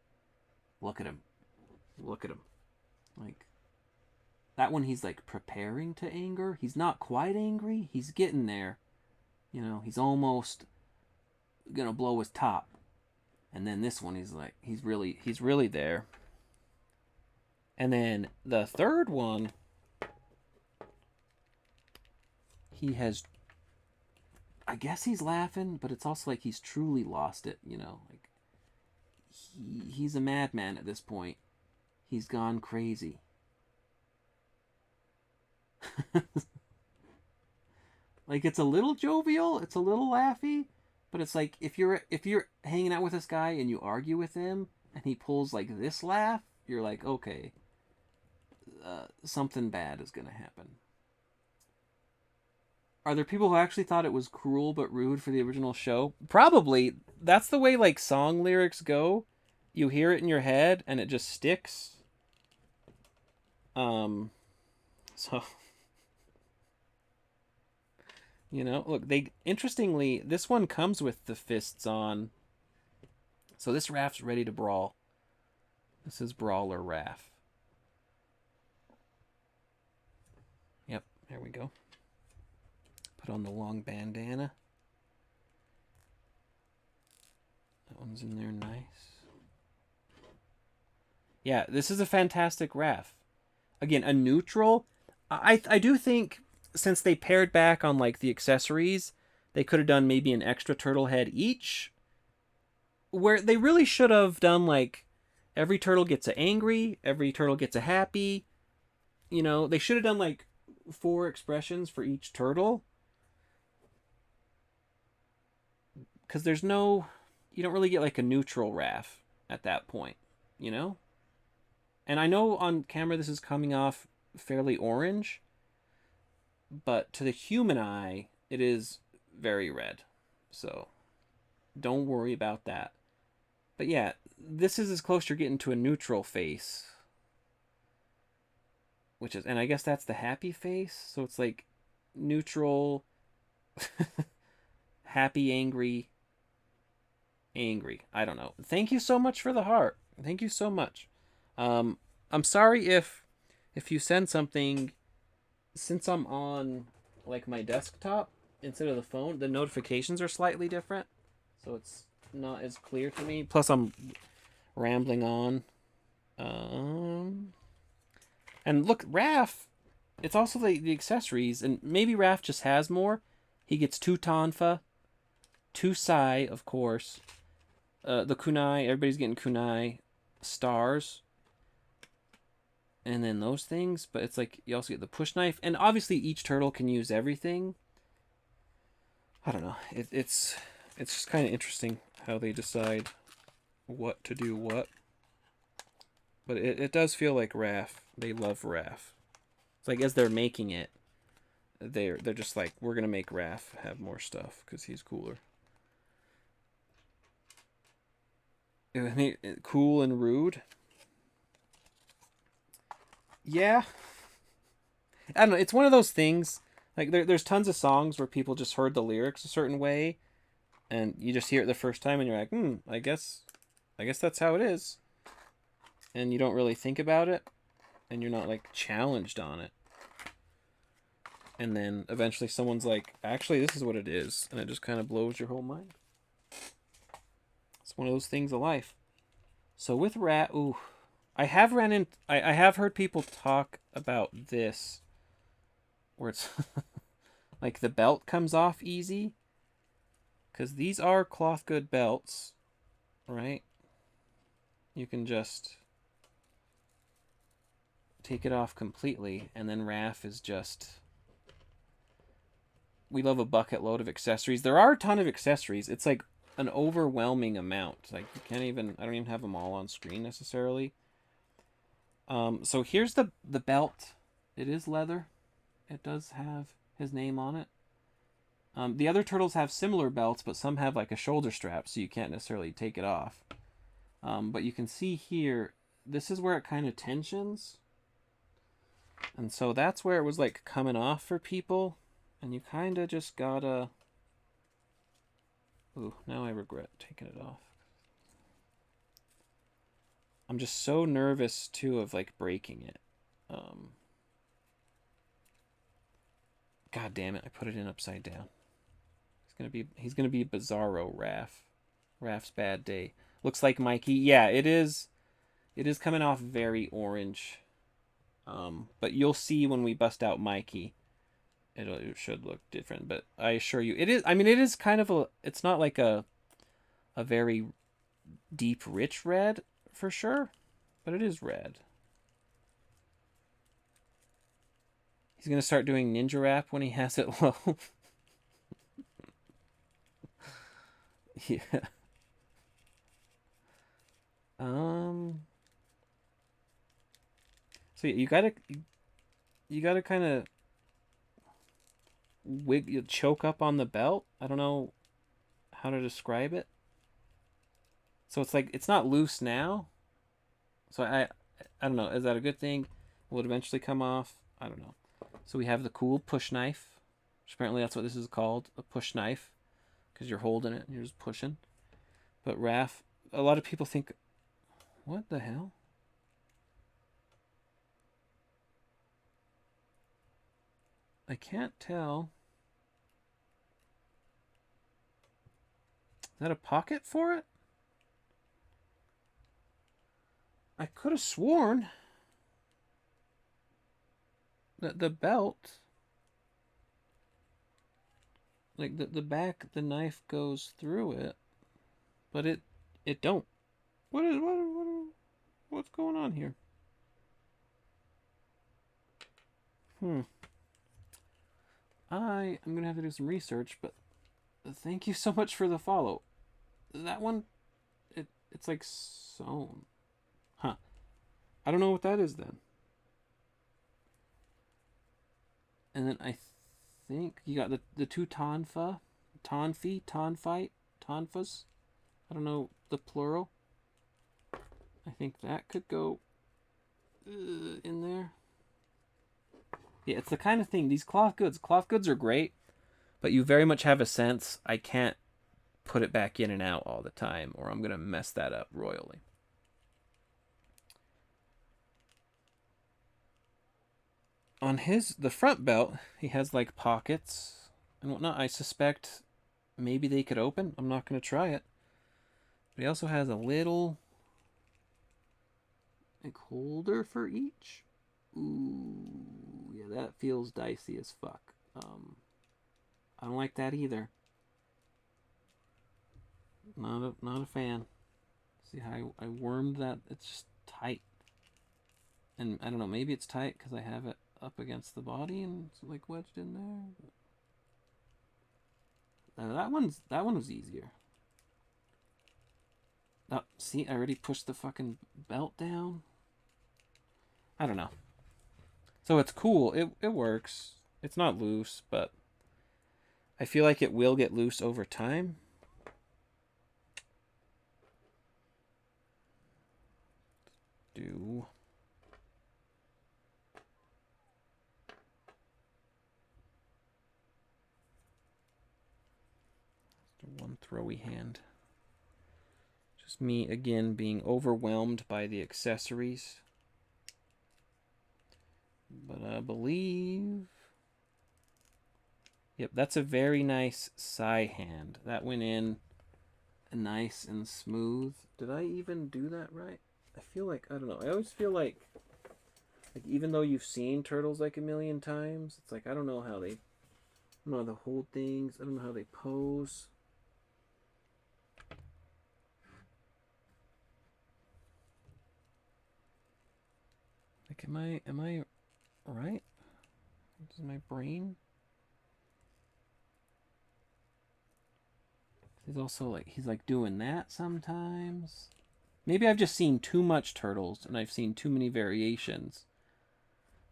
look at him. Like, that one, he's like preparing to anger. He's not quite angry. He's getting there. He's almost gonna blow his top. And then this one, he's really there. And then the third one, he has, I guess he's laughing, but it's also like he's truly lost it, like he's a madman at this point. He's gone crazy. Like, it's a little jovial, it's a little laughy, but it's like if you're hanging out with this guy and you argue with him and he pulls like this laugh, you're like, okay, something bad is gonna happen. Are there people who actually thought it was cruel but rude for the original show? Probably. That's the way like song lyrics go. You hear it in your head and it just sticks. So look, interestingly, this one comes with the fists on. So this Raph's ready to brawl. This is Brawler Raph. Yep, there we go. Put on the long bandana. That one's in there nice. Yeah, this is a fantastic Raph. Again, a neutral. I do think, since they pared back on like the accessories, they could have done maybe an extra turtle head each. Where they really should have done like every turtle gets a angry, every turtle gets a happy. They should have done like 4 expressions for each turtle. Because you don't really get like a neutral Raph at that point, And I know on camera this is coming off fairly orange, but to the human eye, it is very red. So don't worry about that. But yeah, this is as close you're getting to a neutral face. And I guess that's the happy face. So it's like neutral, happy, angry. I don't know. Thank you so much for the heart. Thank you so much. I'm sorry if you send something, since I'm on like my desktop instead of the phone, the notifications are slightly different, so it's not as clear to me. Plus I'm rambling on. And look, Raph, it's also the accessories, and maybe Raph just has more. He gets 2 Tonfa, 2 Sai, of course. The kunai, everybody's getting kunai, stars, and then those things. But it's like you also get the push knife, and obviously each turtle can use everything. I don't know. It's just kind of interesting how they decide what to do what. But it does feel like Raph. They love Raph. It's like as they're making it, they're just like, we're gonna make Raph have more stuff because he's cooler. Cool and rude. Yeah. I don't know. It's one of those things. Like there's tons of songs where people just heard the lyrics a certain way, and you just hear it the first time, and you're like, I guess that's how it is, and you don't really think about it, and you're not like challenged on it. And then eventually someone's like, actually, this is what it is, and it just kind of blows your whole mind. It's one of those things of life. So with I have I have heard people talk about this, where it's like the belt comes off easy, because these are cloth good belts, right? You can just take it off completely, and then Raph is just... We love a bucket load of accessories. There are a ton of accessories. It's like an overwhelming amount. Like you can't even... I don't even have them all on screen necessarily. So here's the belt. It is leather. It does have his name on it. The other turtles have similar belts, but some have like a shoulder strap, so you can't necessarily take it off. But you can see here, this is where it kind of tensions. And so that's where it was like coming off for people. And you kind of just gotta... Ooh, now I regret taking it off. I'm just so nervous too of like breaking it. God damn it, I put it in upside down. He's gonna be Bizarro Raph. Raph's bad day. Looks like Mikey. Yeah, it is coming off very orange. But you'll see when we bust out Mikey, it should look different. But I assure you, it is. I mean, it is kind of a... It's not like a very deep, rich red for sure, but it is red. He's gonna start doing ninja rap when he has it low. Yeah. So you gotta kind of choke up on the belt. I don't know how to describe it. So it's like it's not loose now. So I don't know. Is that a good thing? Will it eventually come off? I don't know. So we have the cool push knife. Which apparently that's what this is called, a push knife, because you're holding it and you're just pushing. But Raph, a lot of people think, what the hell? I can't tell. Is that a pocket for it? I could have sworn that the belt, like the back, the knife goes through it, but it don't. What's going on here? I am gonna have to do some research, but thank you so much for the follow. That one, it's like sewn. Huh. I don't know what that is then. And then I think you got the two tonfas. I don't know the plural. I think that could go in there. Yeah, it's the kind of thing, these cloth goods are great, but you very much have a sense I can't put it back in and out all the time, or I'm gonna mess that up royally. On the front belt, he has like pockets and whatnot. I suspect maybe they could open. I'm not gonna try it. But he also has a little like holder for each. Ooh, yeah, that feels dicey as fuck. I don't like that either. Not a fan. See how I wormed that? It's just tight. And I don't know, maybe it's tight because I have it up against the body and it's like wedged in there. That one was easier. Oh, see, I already pushed the fucking belt down. I don't know. So it's cool. It works. It's not loose, but I feel like it will get loose over time. throwy hand. Just me, again, being overwhelmed by the accessories. But I believe... Yep, that's a very nice Psy hand. That went in nice and smooth. Did I even do that right? I feel like, I don't know. I always feel like even though you've seen turtles like a million times, it's like, I don't know how they, I don't know how to hold things. I don't know how they pose. Like, am I right? Is my brain? He's also like, he's like doing that sometimes. Maybe I've just seen too much turtles and I've seen too many variations.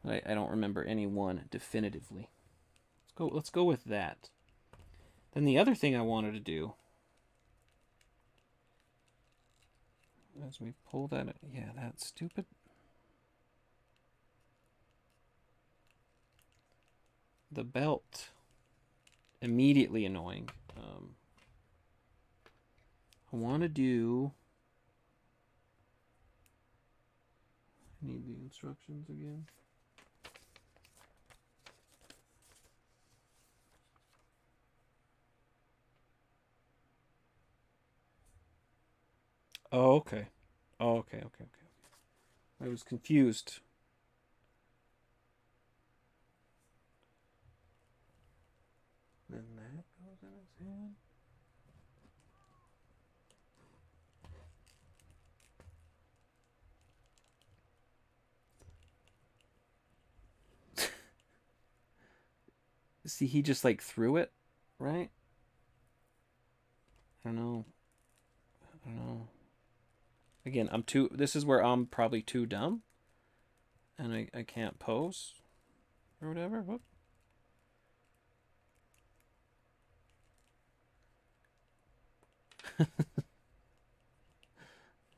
I don't remember any one definitively. Let's go with that. Then the other thing I wanted to do, as we pull that, yeah, that stupid. The belt, immediately annoying. I want to do. I need the instructions again. Oh, okay. Oh, okay. I was confused. Then that goes in his hand. See, he just like threw it, right? I don't know. Again, this is where I'm probably too dumb. And I can't pose. Or whatever. Whoop.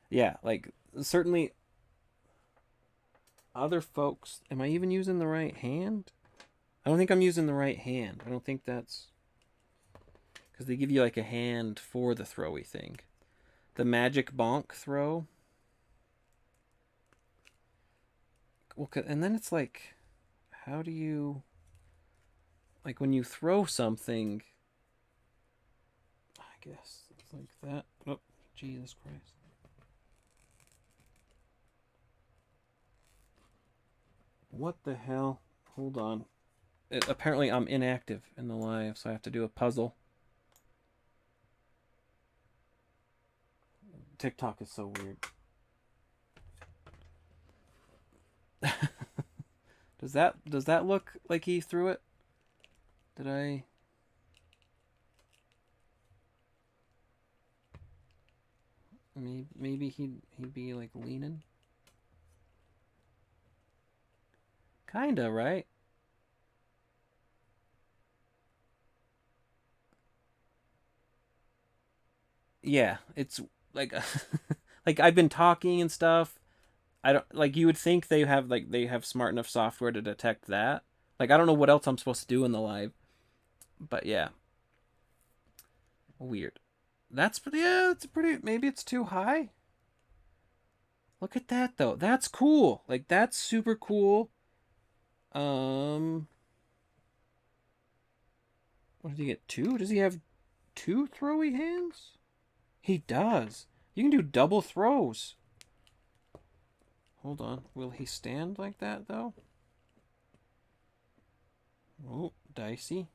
Yeah, like, certainly other folks... Am I even using the right hand? I don't think I'm using the right hand. I don't think that's... Because they give you, like, a hand for the throwy thing. The magic bonk throw. Well, and then it's like... How do you... Like, when you throw something... I guess it's like that. Oh, Jesus Christ. What the hell? Hold on. Apparently I'm inactive in the live, so I have to do a puzzle. TikTok is so weird. Does that look like he threw it? Did I... Maybe he'd be like leaning? Kinda, right? Yeah, it's like like I've been talking and stuff. I don't like you would think they have smart enough software to detect that. Like I don't know what else I'm supposed to do in the live. But yeah. Weird. That's pretty maybe it's too high. Look at that though. That's cool. Like that's super cool. What did he get? 2? Does he have 2 throwy hands? He does. You can do double throws. Hold on. Will he stand like that, though? Oh, dicey.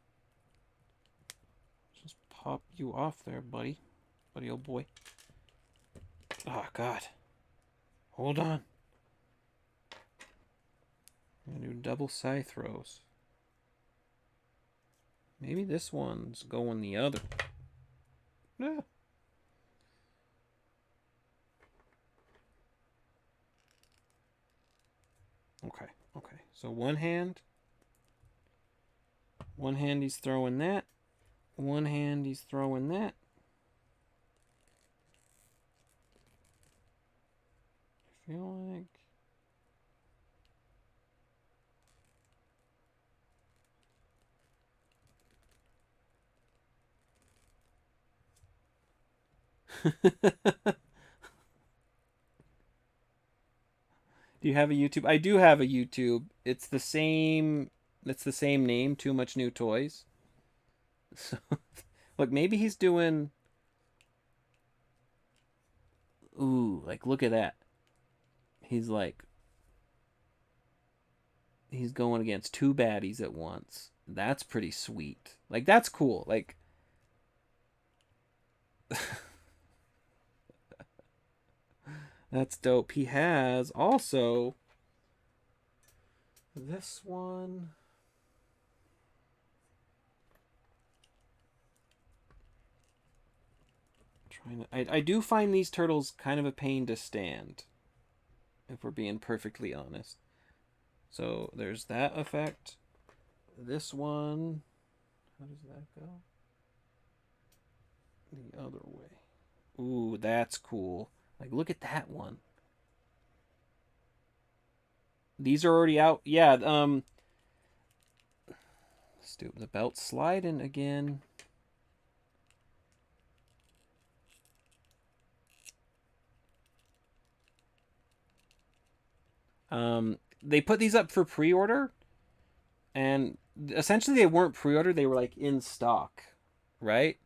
Just pop you off there, buddy. Buddy, oh boy. Oh, God. Hold on. I'm going to do double side throws. Maybe this one's going the other. Yeah. Okay. So one hand he's throwing that. One hand he's throwing that. I feel like... Do you have a YouTube? I do have a YouTube. It's the same. It's the same name. Too much new toys. So, look, maybe he's doing. Ooh, like look at that. He's like he's going against two baddies at once. That's pretty sweet. Like that's cool. Like that's dope. He has also this one. I do find these turtles kind of a pain to stand, if we're being perfectly honest. So there's that effect. This one, how does that go? The other way. Ooh, that's cool. Like, look at that one. These are already out. Yeah, stupid. The belt sliding again. They put these up for pre-order, and essentially they weren't pre-order. They were like in stock, right?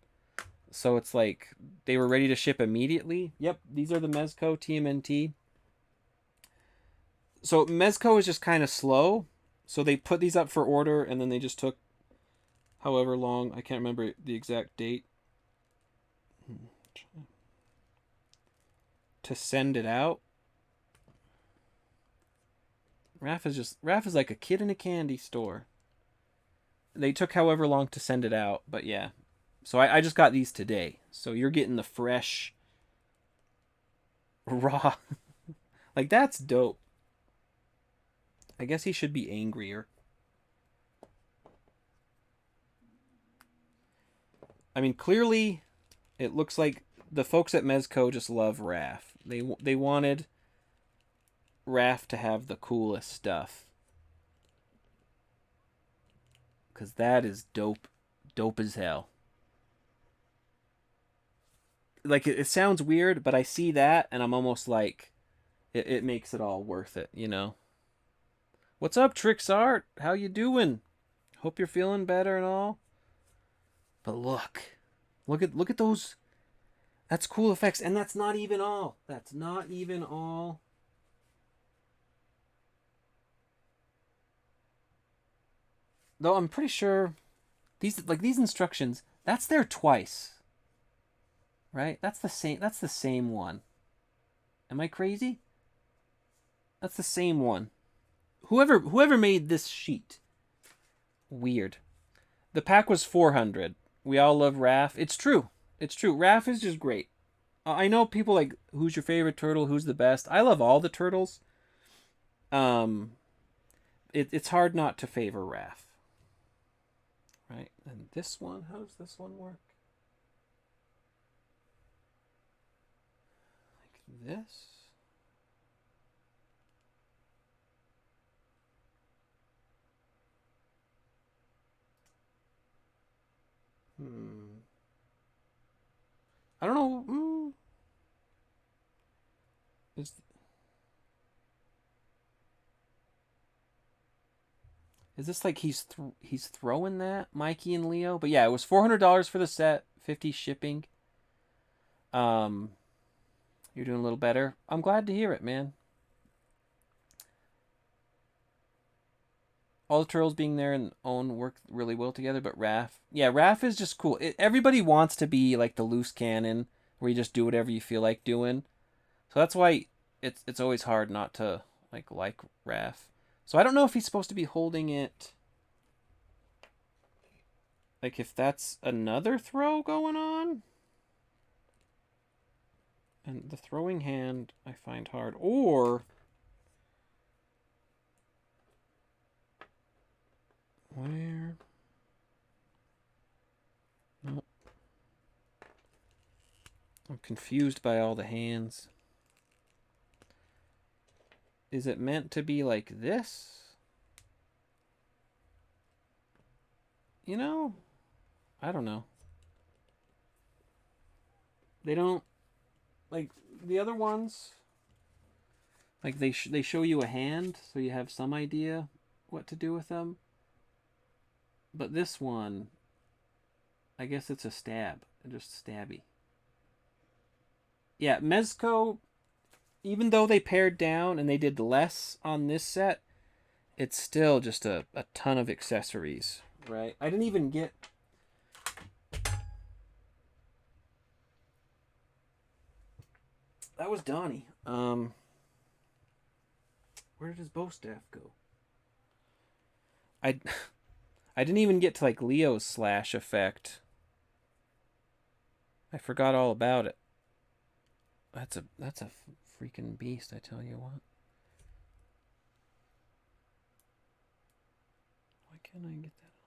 So it's like they were ready to ship immediately. Yep, these are the Mezco TMNT. So Mezco is just kind of slow. So they put these up for order, and then they just took however long. I can't remember the exact date to send it out. Raph is like a kid in a candy store. They took however long to send it out, but yeah. So I just got these today. So you're getting the fresh, raw. Like that's dope. I guess he should be angrier. I mean, clearly, it looks like the folks at Mezco just love Raph. They wanted Raph to have the coolest stuff, because that is dope, dope as hell. Like it sounds weird, but I see that and I'm almost like, it makes it all worth it, you know. What's up, Tricks Art? How you doing? Hope you're feeling better and all. But look at those. That's cool effects, and that's not even all. That's not even all. Though I'm pretty sure these instructions, that's there twice, right? That's the same. That's the same one. Am I crazy? That's the same one. Whoever made this sheet, weird. The pack was 400. We all love Raph. It's true. It's true. Raph is just great. I know people like, who's your favorite turtle? Who's the best? I love all the turtles. Um, it's hard not to favor Raph. Right? And this one, how does this one work? Like this? I don't know. Is is this like he's throwing that Mikey and Leo? But yeah, it was $400 for the set, 50 shipping. Um, you're doing a little better. I'm glad to hear it, man. All the turtles being there and own work really well together, but Raph is just cool. Everybody wants to be like the loose cannon, where you just do whatever you feel like doing. So that's why it's always hard not to like Raph. So I don't know if he's supposed to be holding it. Like if that's another throw going on. And the throwing hand I find hard. Or where? Nope. I'm confused by all the hands. Is it meant to be like this? You know? I don't know. They don't Like the other ones, like they show you a hand, so you have some idea what to do with them. But this one, I guess it's a stab, just stabby. Yeah, Mezco, even though they pared down and they did less on this set, it's still just a ton of accessories, right? I didn't even get. That was Donnie. Where did his bow staff go? I I didn't even get to like Leo's slash effect. I forgot all about it. That's a freaking beast, I tell you what. Why can't I get that on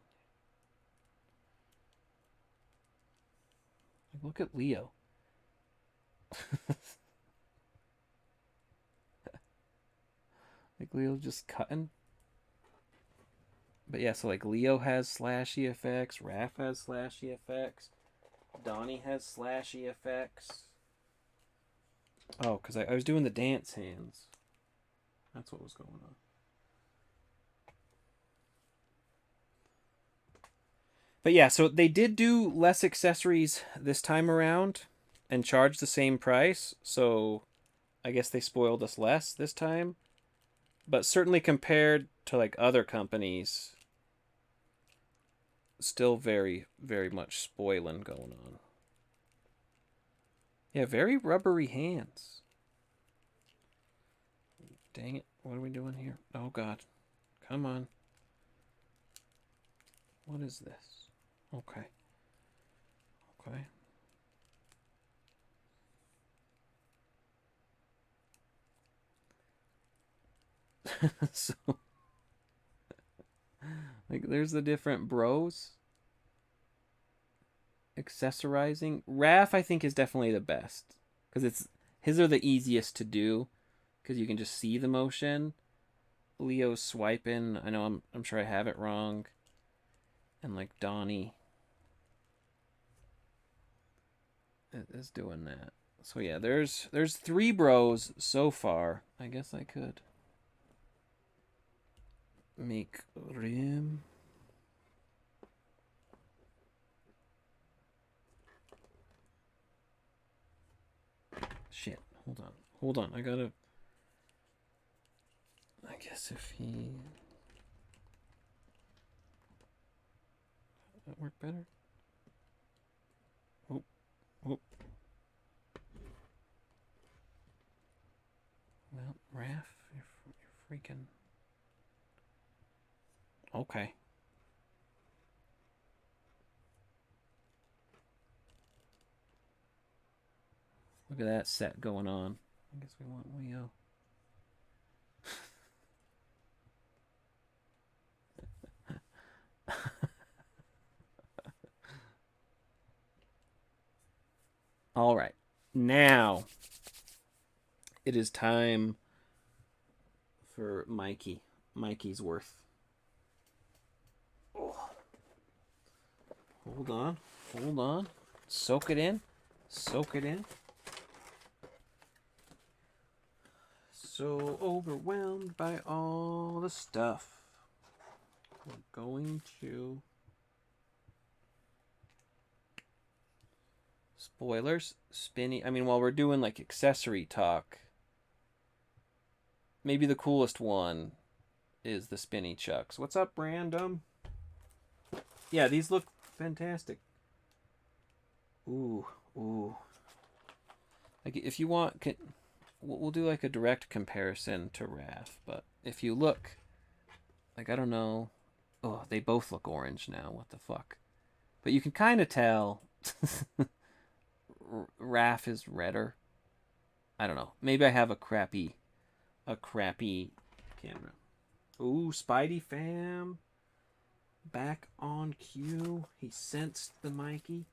there? Like, look at Leo. Like Leo's just cutting. But yeah, so like Leo has slashy effects, Raph has slashy effects, Donnie has slashy effects. Oh, because I was doing the dance hands. That's what was going on. But yeah, so they did do less accessories this time around and charge the same price. So I guess they spoiled us less this time. But certainly compared to like other companies, still very, very much spoiling going on. Yeah, very rubbery hands. Dang it. What are we doing here? Oh, God. Come on. What is this? Okay. Okay. So, like, there's the different bros accessorizing. Raph, I think, is definitely the best because it's his are the easiest to do because you can just see the motion. Leo's swiping. I know I'm sure I have it wrong. And like Donnie is doing that. So yeah, there's 3 bros so far. I guess I could make room. Shit. Hold on. I gotta. I guess if he. That work better? Oh. Oh. Well, Raph, you're freaking. Okay. Look at that set going on. I guess we want Leo. All right. Now it is time for Mikey. Mikey's worth. Oh. Hold on. Hold on. Soak it in. Soak it in. So overwhelmed by all the stuff. We're going to. Spoilers. Spinny. I mean, while we're doing like accessory talk, maybe the coolest one is the spinny chucks. What's up, Random? Yeah, these look fantastic. Ooh, ooh. Like, if you want, we'll do like a direct comparison to Raph. But if you look, like, I don't know. Oh, they both look orange now. What the fuck? But you can kind of tell Raph is redder. I don't know. Maybe I have a crappy camera. Ooh, Spidey fam. Back on cue. He sensed the Mikey.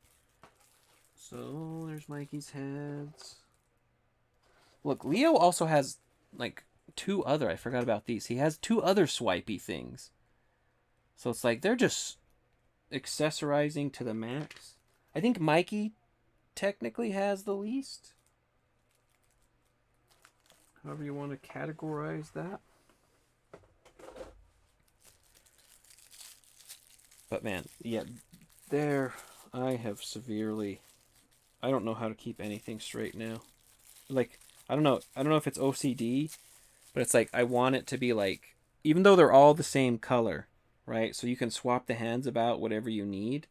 So there's Mikey's heads. Look, Leo also has like 2 other. I forgot about these. He has 2 other swipey things. So it's like they're just accessorizing to the max. I think Mikey technically has the least. however you want to categorize that. But man, yeah, there I have severely, I don't know how to keep anything straight now. Like, I don't know if it's OCD, but it's like I want it to be like, even though they're all the same color, right? So you can swap the hands about whatever you need.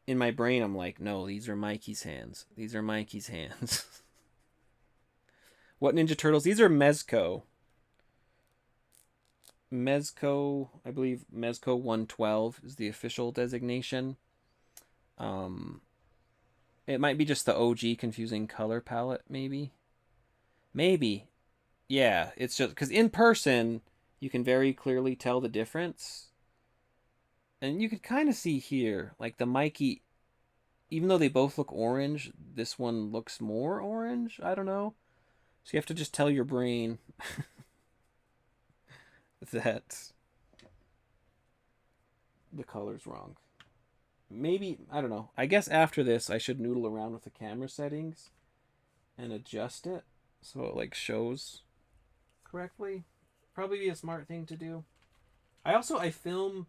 In my brain, I'm like, no, these are Mikey's hands. These are Mikey's hands. What Ninja Turtles? These are Mezco. Mezco, I believe Mezco 112 is the official designation. It might be just the OG confusing color palette, maybe. Maybe. Yeah, it's just because in person, you can very clearly tell the difference. And you could kind of see here, like the Mikey, even though they both look orange, this one looks more orange. I don't know. So you have to just tell your brain that the color's wrong. Maybe, I don't know. I guess after this, I should noodle around with the camera settings and adjust it so it like shows correctly. Probably be a smart thing to do. I film,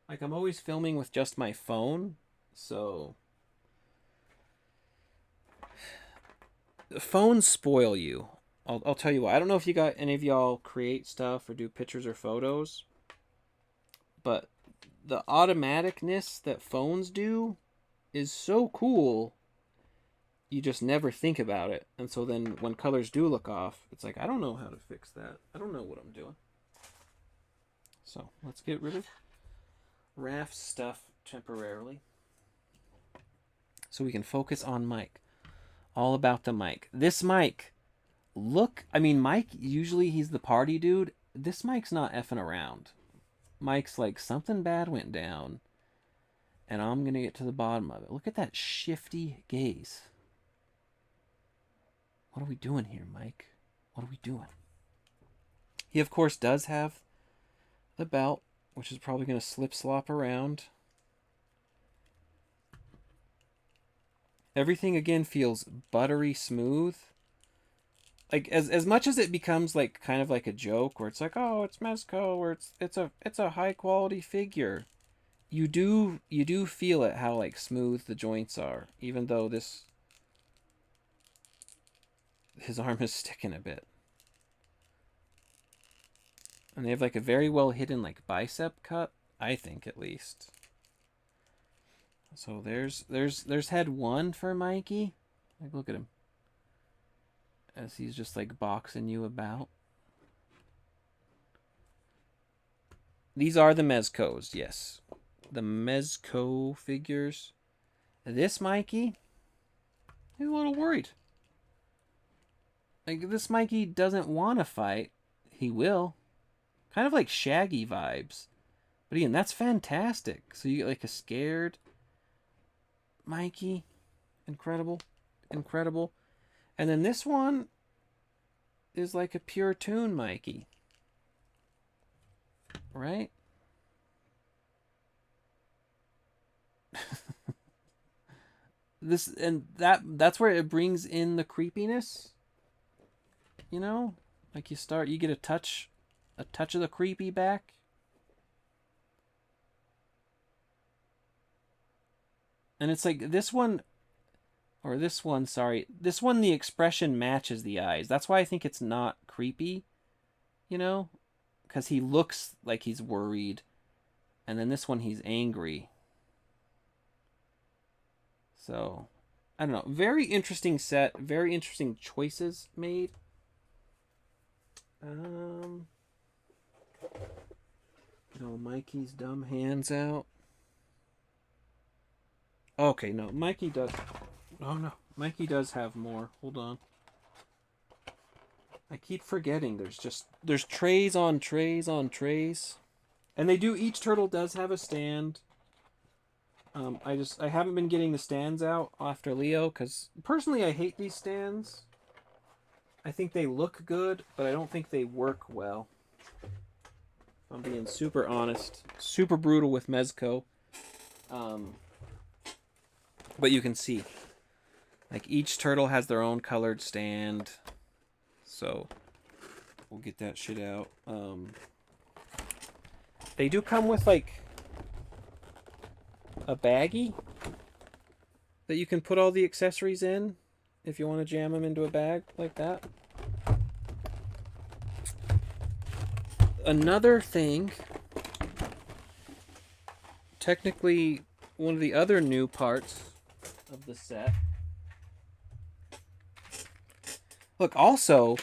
like I'm always filming with just my phone, so phones spoil you. I'll tell you what. I don't know if you got any of y'all create stuff or do pictures or photos, but the automaticness that phones do is so cool. You just never think about it. And so then when colors do look off, it's like, I don't know how to fix that. I don't know what I'm doing. So let's get rid of Raph's stuff temporarily so we can focus on Mike. All about the mic. This mic, look, I mean, Mike, usually he's the party dude. This Mike's not effing around. Mike's like, something bad went down, and I'm going to get to the bottom of it. Look at that shifty gaze. What are we doing here, Mike? What are we doing? He, of course, does have the belt, which is probably going to slip-slop around. Everything, again, feels buttery smooth. Like, as much as it becomes, like, kind of like a joke, where it's like, oh, it's Mezco, or it's a high-quality figure. You do feel it, how, like, smooth the joints are, even though his arm is sticking a bit. And they have, like, a very well-hidden, like, bicep cut, I think, at least. So there's head one for Mikey. Like, look at him. As he's just like boxing you about. These are the Mezcos, yes. The Mezco figures. This Mikey, he's a little worried. Like, this Mikey doesn't want to fight. He will. Kind of like Shaggy vibes. But again, that's fantastic. So you get like a scared Mikey. Incredible. Incredible. And then this one is like a pure toon Mikey. Right? That's where it brings in the creepiness. You know? Like you get a touch of the creepy back. And it's like this one, the expression matches the eyes. That's why I think it's not creepy, you know? Because he looks like he's worried. And then this one, he's angry. So, I don't know. Very interesting set. Very interesting choices made. Mikey's dumb hands out. Okay, no, Mikey does. Oh no, Mikey does have more. Hold on. I keep forgetting. There's trays on trays on trays, and each turtle does have a stand. I haven't been getting the stands out after Leo because personally I hate these stands. I think they look good, but I don't think they work well. If I'm being super honest, super brutal with Mezco. But you can see, like, each turtle has their own colored stand. So we'll get that shit out. They do come with like a baggie that you can put all the accessories in if you want to jam them into a bag like that. Another thing, technically one of the other new parts of the set. Look, also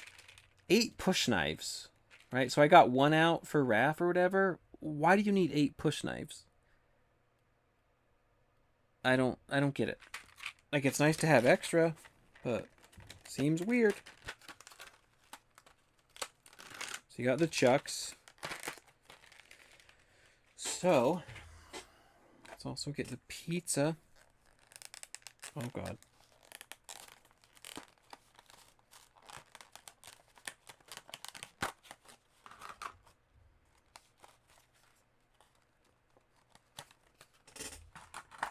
8 push knives, right? So I got 1 out for Raph or whatever. Why do you need 8 push knives? I don't get it. Like, it's nice to have extra, but seems weird. So you got the chucks. So let's also get the pizza. Oh god.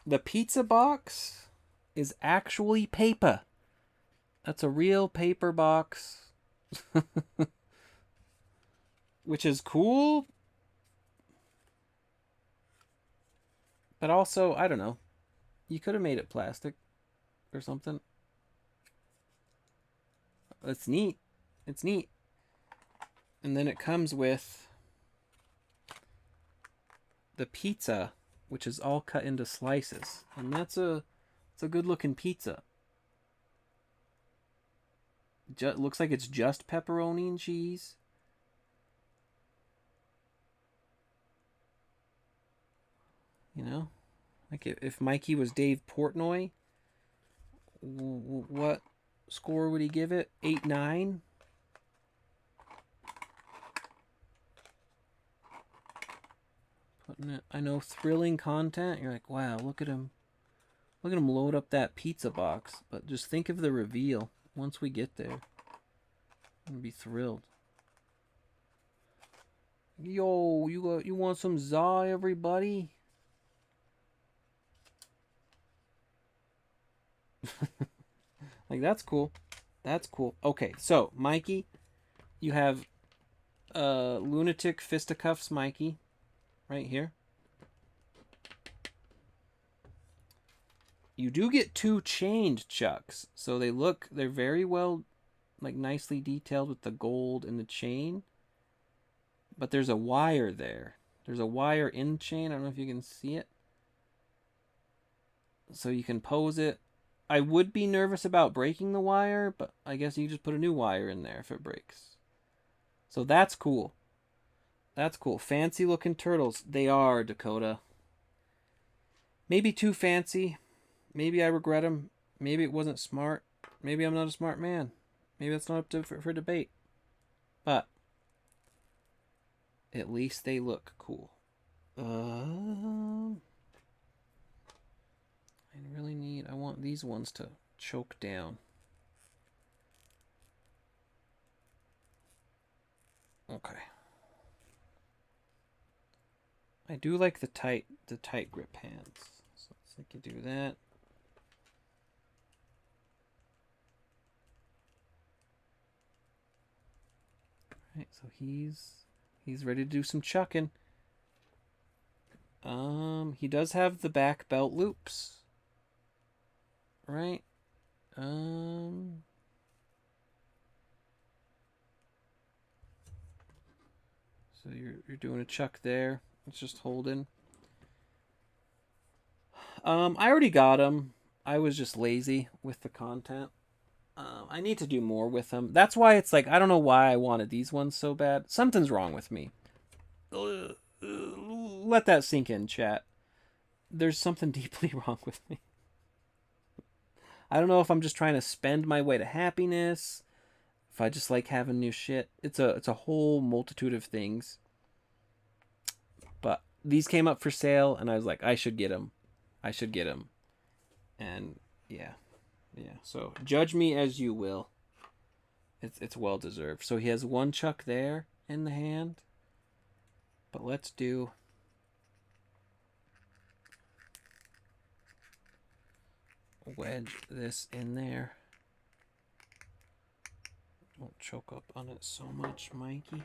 The pizza box is actually paper. That's a real paper box. Which is cool. But also, I don't know. You could have made it plastic or something. It's neat. It's neat. And then it comes with the pizza, which is all cut into slices. And it's a good looking pizza. Looks like it's just pepperoni and cheese. You know? Like if Mikey was Dave Portnoy, what score would he give it? 8-9? Putting it, I know, thrilling content. You're like, wow, look at him. Look at him load up that pizza box. But just think of the reveal once we get there. I'm gonna be thrilled. Yo, you want some za, everybody? Like, that's cool. That's cool. Okay, so Mikey, you have lunatic fisticuffs Mikey right here. You do get 2 chained chucks, so they're very well, like, nicely detailed with the gold and the chain. But there's a wire there. There's a wire in chain. I don't know if you can see it. So you can pose it. I would be nervous about breaking the wire, but I guess you just put a new wire in there if it breaks. So that's cool. That's cool. Fancy looking turtles. They are, Dakota. Maybe too fancy. Maybe I regret them. Maybe it wasn't smart. Maybe I'm not a smart man. Maybe that's not up for debate. But at least they look cool. I want these ones to choke down. Okay. I do like the tight grip hands. So let's think you do that. Alright, so he's ready to do some chucking. He does have the back belt loops. Right? So you're doing a chuck there. It's just holding. I already got him. I was just lazy with the content. I need to do more with them. That's why it's like, I don't know why I wanted these ones so bad. Something's wrong with me. Let that sink in, chat. There's something deeply wrong with me. I don't know if I'm just trying to spend my way to happiness, if I just like having new shit. It's a whole multitude of things. But these came up for sale, and I was like, I should get them. I should get them. And yeah. So judge me as you will. It's well deserved. So he has 1 chuck there in the hand. But let's do wedge this in there. Don't choke up on it so much, Mikey.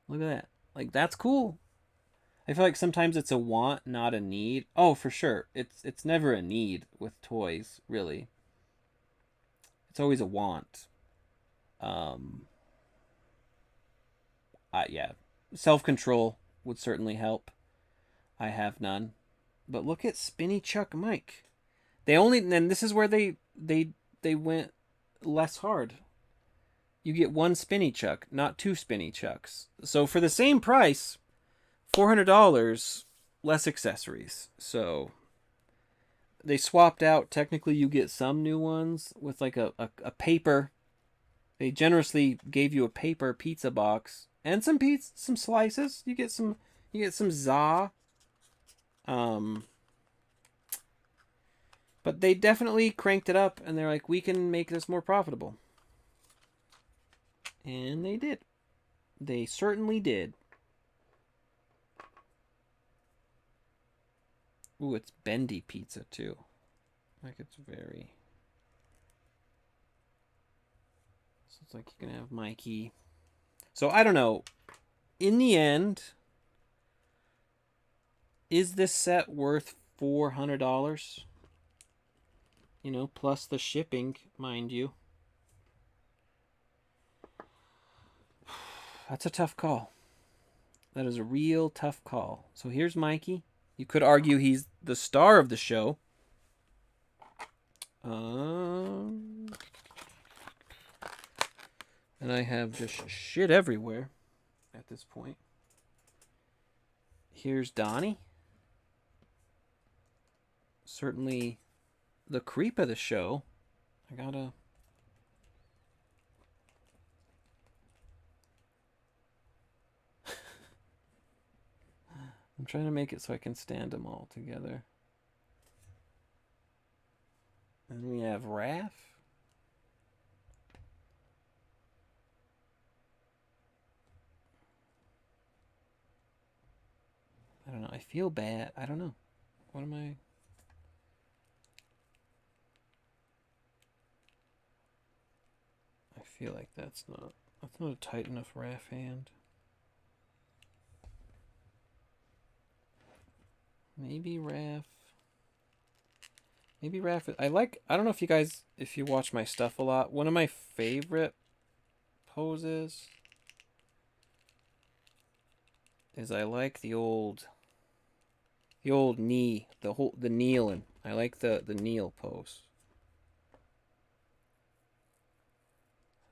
Look at that. Like, that's cool. I feel like sometimes it's a want, not a need. Oh, for sure. It's never a need with toys, really. It's always a want. Um yeah. Self-control would certainly help. I have none. But look at Spinny Chuck Mike. They only, and this is where they went less hard. You get one Spinny Chuck, not two Spinny Chucks. So for the same price, $400, less accessories. So they swapped out. Technically, you get some new ones with like a paper. They generously gave you a paper pizza box and some slices. You get some za. But they definitely cranked it up, and they're like, we can make this more profitable. And they did. They certainly did. Ooh, it's bendy pizza, too. Like, it's very... So it's like you can have Mikey. So, I don't know. In the end, is this set worth $400? You know, plus the shipping, mind you. That's a tough call. That is a real tough call. So here's Mikey. You could argue he's the star of the show. And I have just shit everywhere at this point. Here's Donnie. Certainly the creep of the show. I'm trying to make it so I can stand them all together. And we have Raph. I don't know. I feel bad. I don't know. What am I... I feel like that's not a tight enough Raph hand. Maybe Raph. I don't know if you watch my stuff a lot. One of my favorite poses is I like the old knee, the kneeling. I like the kneel pose.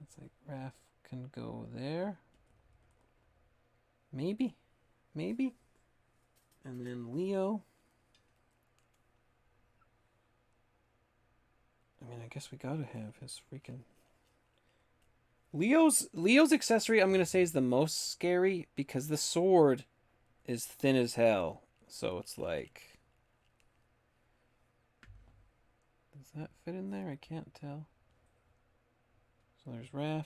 It's like Raph can go there. Maybe. And then Leo. I mean, I guess we gotta have his freaking... Leo's accessory, I'm gonna say, is the most scary because the sword is thin as hell. So it's like... Does that fit in there? I can't tell. So there's Raph.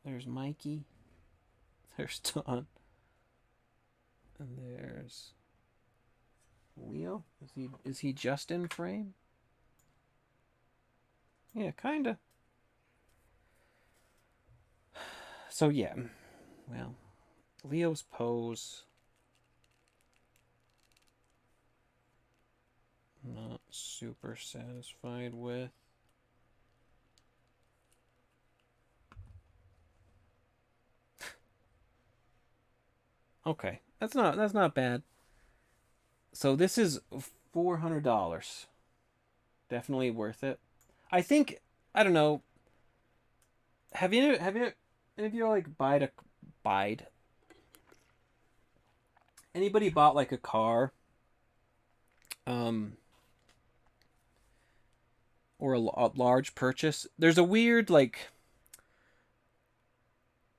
There's Mikey. There's Don. And there's Leo. Is he just in frame? Yeah, kinda. So yeah. Well, Leo's pose. Not super satisfied with. Okay, that's not bad. So this is $400. Definitely worth it. I think, I don't know. Have you any of you like buyed? Anybody bought like a car? Or a large purchase? There's a weird like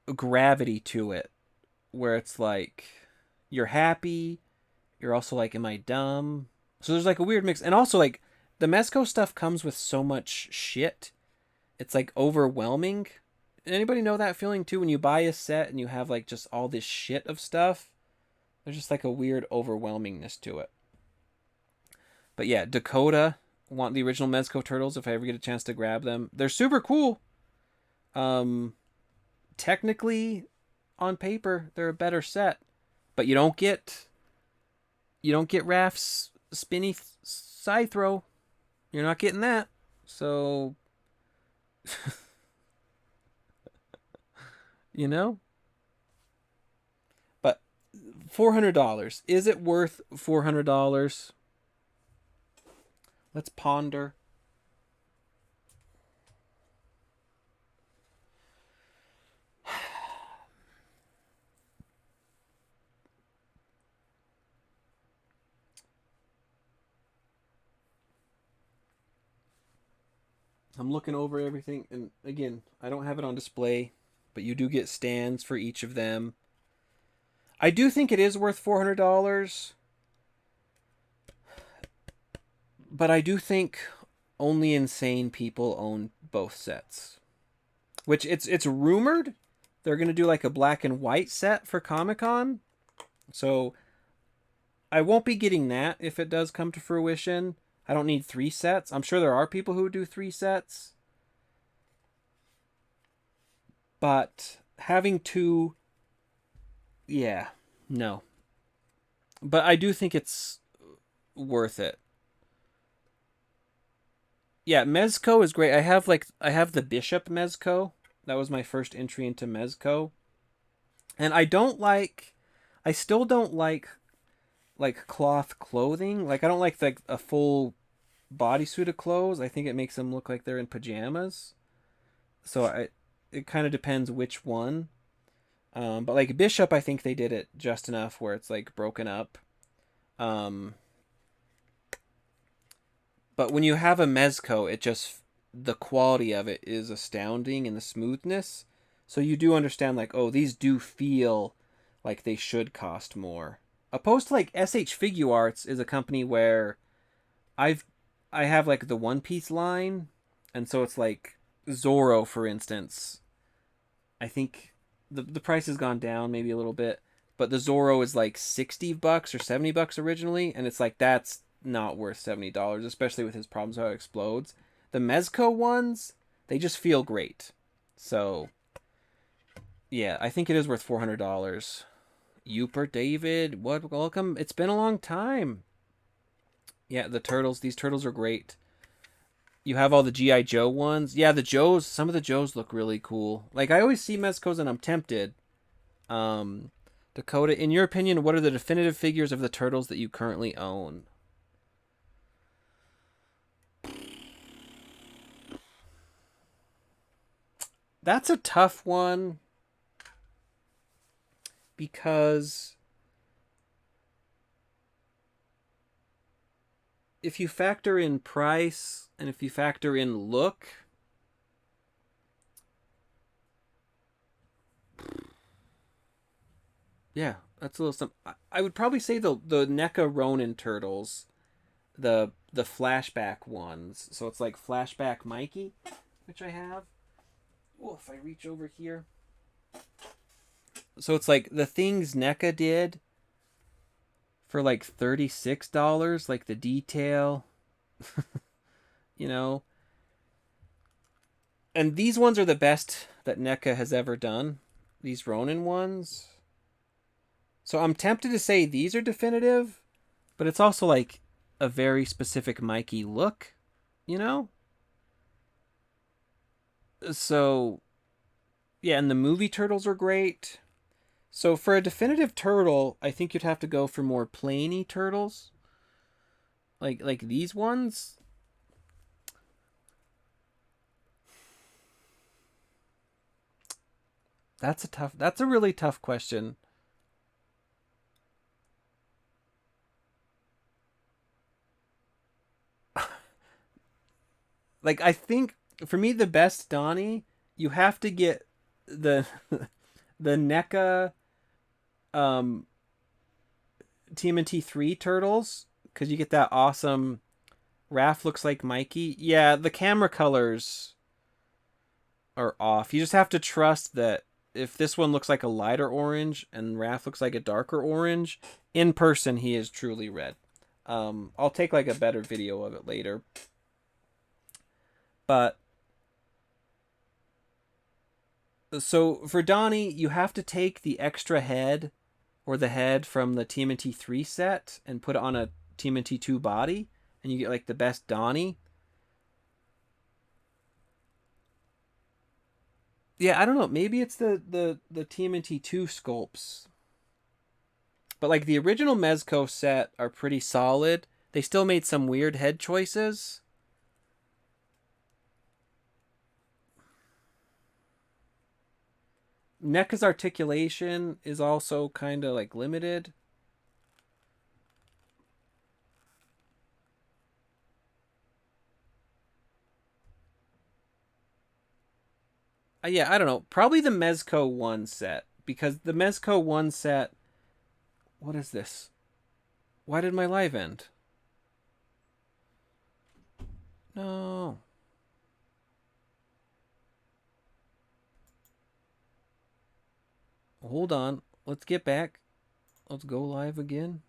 gravity to it where it's like you're happy, you're also like, am I dumb? So there's like a weird mix. And also like the Mezco stuff comes with so much shit. It's like overwhelming. Anybody know that feeling too when you buy a set and you have like just all this shit of stuff? There's just like a weird overwhelmingness to it. But yeah, Dakota, want the original Mezco turtles if I ever get a chance to grab them. They're super cool. Technically on paper they're a better set, but you don't get Raph's spinny side throw. You're not getting that. So you know? But $400. Is it worth $400? Let's ponder. I'm looking over everything, and again, I don't have it on display, but you do get stands for each of them. I do think it is worth $400, but I do think only insane people own both sets. Which it's rumored they're gonna do like a black and white set for Comic-Con, so I won't be getting that if it does come to fruition. I don't need 3 sets. I'm sure there are people who do 3 sets. But having 2, yeah, no. But I do think it's worth it. Yeah, Mezco is great. I have the Bishop Mezco. That was my first entry into Mezco. And I still don't like cloth clothing. Like I don't like a full bodysuit of clothes. I think it makes them look like they're in pajamas. So it kind of depends which one. But like Bishop, I think they did it just enough where it's like broken up. But when you have a Mezco, the quality of it is astounding and the smoothness. So you do understand like, oh, these do feel like they should cost more. Opposed to like SH Figuarts is a company where I have like the One Piece line, and so it's like Zoro, for instance. I think the price has gone down maybe a little bit, but the Zoro is like $60 or $70 originally, and it's like that's not worth $70, especially with his problems how it explodes. The Mezco ones, they just feel great. So yeah, I think it is worth $400. Uper David, welcome. It's been a long time. Yeah, the turtles. These turtles are great. You have all the G.I. Joe ones. Yeah, some of the Joes look really cool. Like, I always see Mezcos and I'm tempted. Dakota, in your opinion, what are the definitive figures of the turtles that you currently own? That's a tough one. Because if you factor in price and if you factor in look, yeah, that's a little. I would probably say the NECA Ronin turtles, the flashback ones. So it's like flashback Mikey, which I have. Oh, if I reach over here. So it's like the things NECA did for like $36, like the detail, you know. And these ones are the best that NECA has ever done, these Ronin ones. So I'm tempted to say these are definitive, but it's also like a very specific Mikey look, you know? So, yeah, and the movie turtles are great. So for a definitive turtle, I think you'd have to go for more plainy turtles. Like these ones. That's a really tough question. Like I think for me the best Donnie, you have to get the the NECA TMNT 3 turtles, because you get that awesome Raph looks like Mikey. Yeah, the camera colors. are off. You just have to trust that if this one looks like a lighter orange and Raph looks like a darker orange, in person he is truly red. I'll take like a better video of it later. But so for Donnie, you have to take the extra head or the head from the TMNT 3 set and put it on a TMNT 2 body, and you get like the best Donnie. Yeah, I don't know. Maybe it's the TMNT 2 sculpts. But like the original Mezco set are pretty solid. They still made some weird head choices. NECA's articulation is also kind of like limited. Yeah, I don't know. Probably the Mezco 1 set. Because the Mezco 1 set. What is this? Why did my live end? No. Hold on. Let's get back. Let's go live again.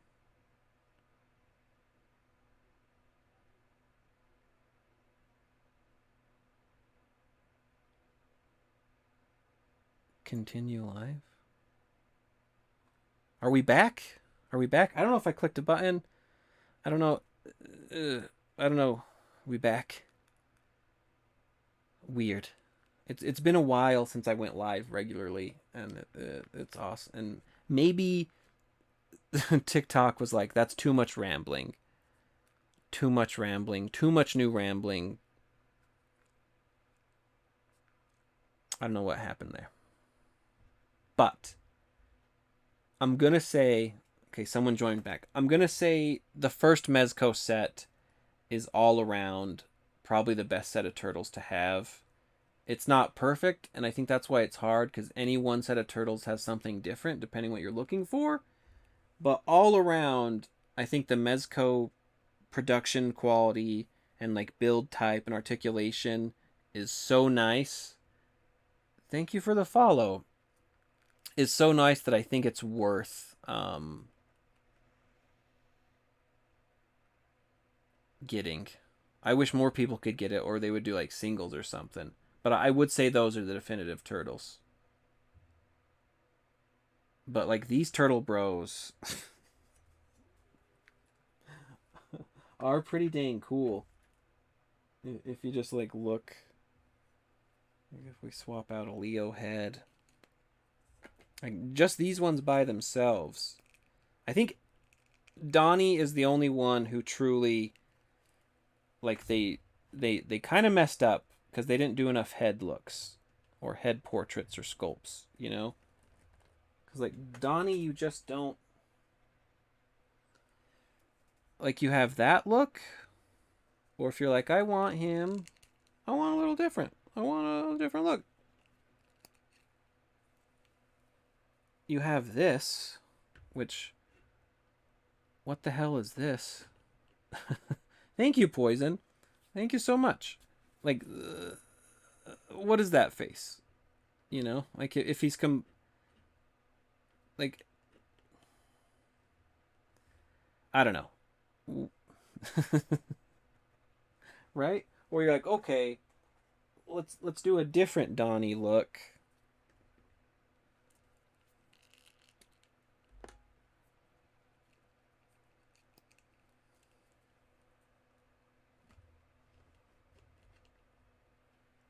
Continue live. Are we back? Are we back? I don't know if I clicked a button. I don't know. I don't know. Are we back? Weird. It's been a while since I went live regularly, and it's awesome. And maybe TikTok was like, that's too much rambling. Too much rambling. Too much new rambling. I don't know what happened there. But I'm going to say, okay, someone joined back. I'm going to say the first Mezco set is all around probably the best set of turtles to have. It's not perfect, and I think that's why it's hard, because any one set of turtles has something different depending what you're looking for. But all around, I think the Mezco production quality and like build type and articulation is so nice. Thank you for the follow. Is so nice that I think it's worth getting. I wish more people could get it, or they would do like singles or something. But I would say those are the definitive turtles. But like these turtle bros are pretty dang cool. If you just like look, if we swap out a Leo head, like just these ones by themselves, I think Donnie is the only one who truly, like, they kind of messed up because they didn't do enough head looks or head portraits or sculpts, you know? Because like Donnie, you just don't, like, you have that look, or if you're like, I want him, I want a little different, I want a different look. You have this, which, what the hell is this? Thank you, Poison. Thank you so much. Like, what is that face? You know, like if he's like, I don't know, right? Or you're like, okay, let's do a different Donnie look.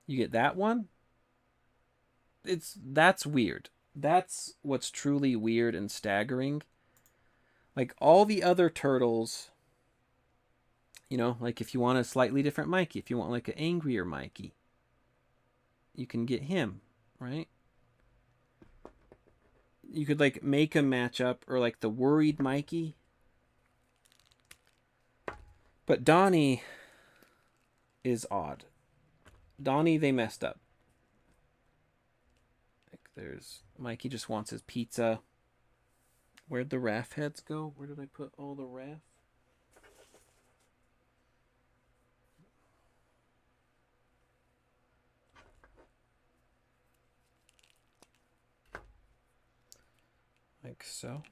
You get that one. That's weird. That's what's truly weird and staggering. Like all the other turtles, you know, like if you want a slightly different Mikey, if you want like an angrier Mikey, you can get him, right? You could like make a matchup, or like the worried Mikey. But Donnie is odd. Donnie, they messed up. Like there's Mikey just wants his pizza. Where'd the Raph heads go? Where did I put all the Raph? think so.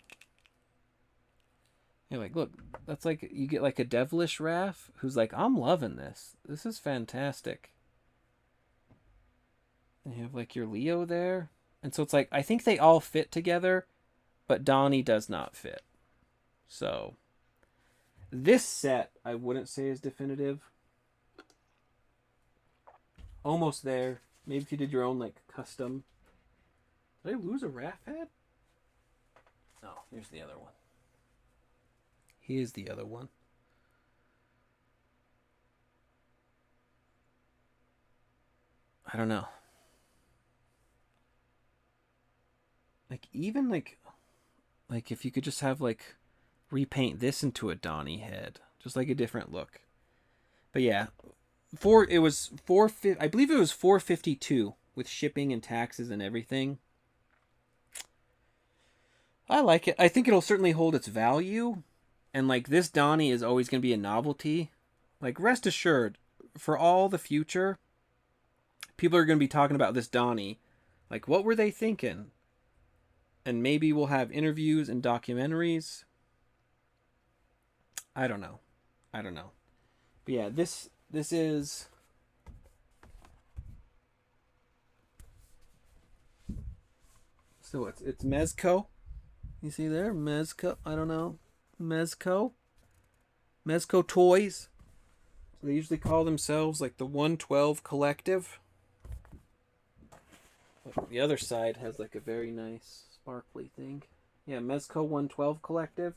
Yeah, like, look, that's like, you get like a devilish Raph who's like, I'm loving this. This is fantastic. And you have like your Leo there. And so it's like, I think they all fit together, but Donnie does not fit. So, this set, I wouldn't say is definitive. Almost there. Maybe if you did your own, like, custom. Did I lose a Raph head? No, here's the other one. Here's the other one. I don't know. Like, even, like if you could just have, like, repaint this into a Donnie head. Just, like, a different look. But, yeah. It was I believe it was $452 with shipping and taxes and everything. I like it. I think it'll certainly hold its value. And, like, this Donnie is always going to be a novelty. Like, rest assured, for all the future, people are going to be talking about this Donnie. Like, what were they thinking? And maybe we'll have interviews and documentaries. I don't know. But yeah, this is... So it's Mezco. You see there? Mezco. I don't know. Mezco Toys. So they usually call themselves like the 112 Collective. But the other side has like a very nice sparkly thing. Yeah, Mezco 112 Collective.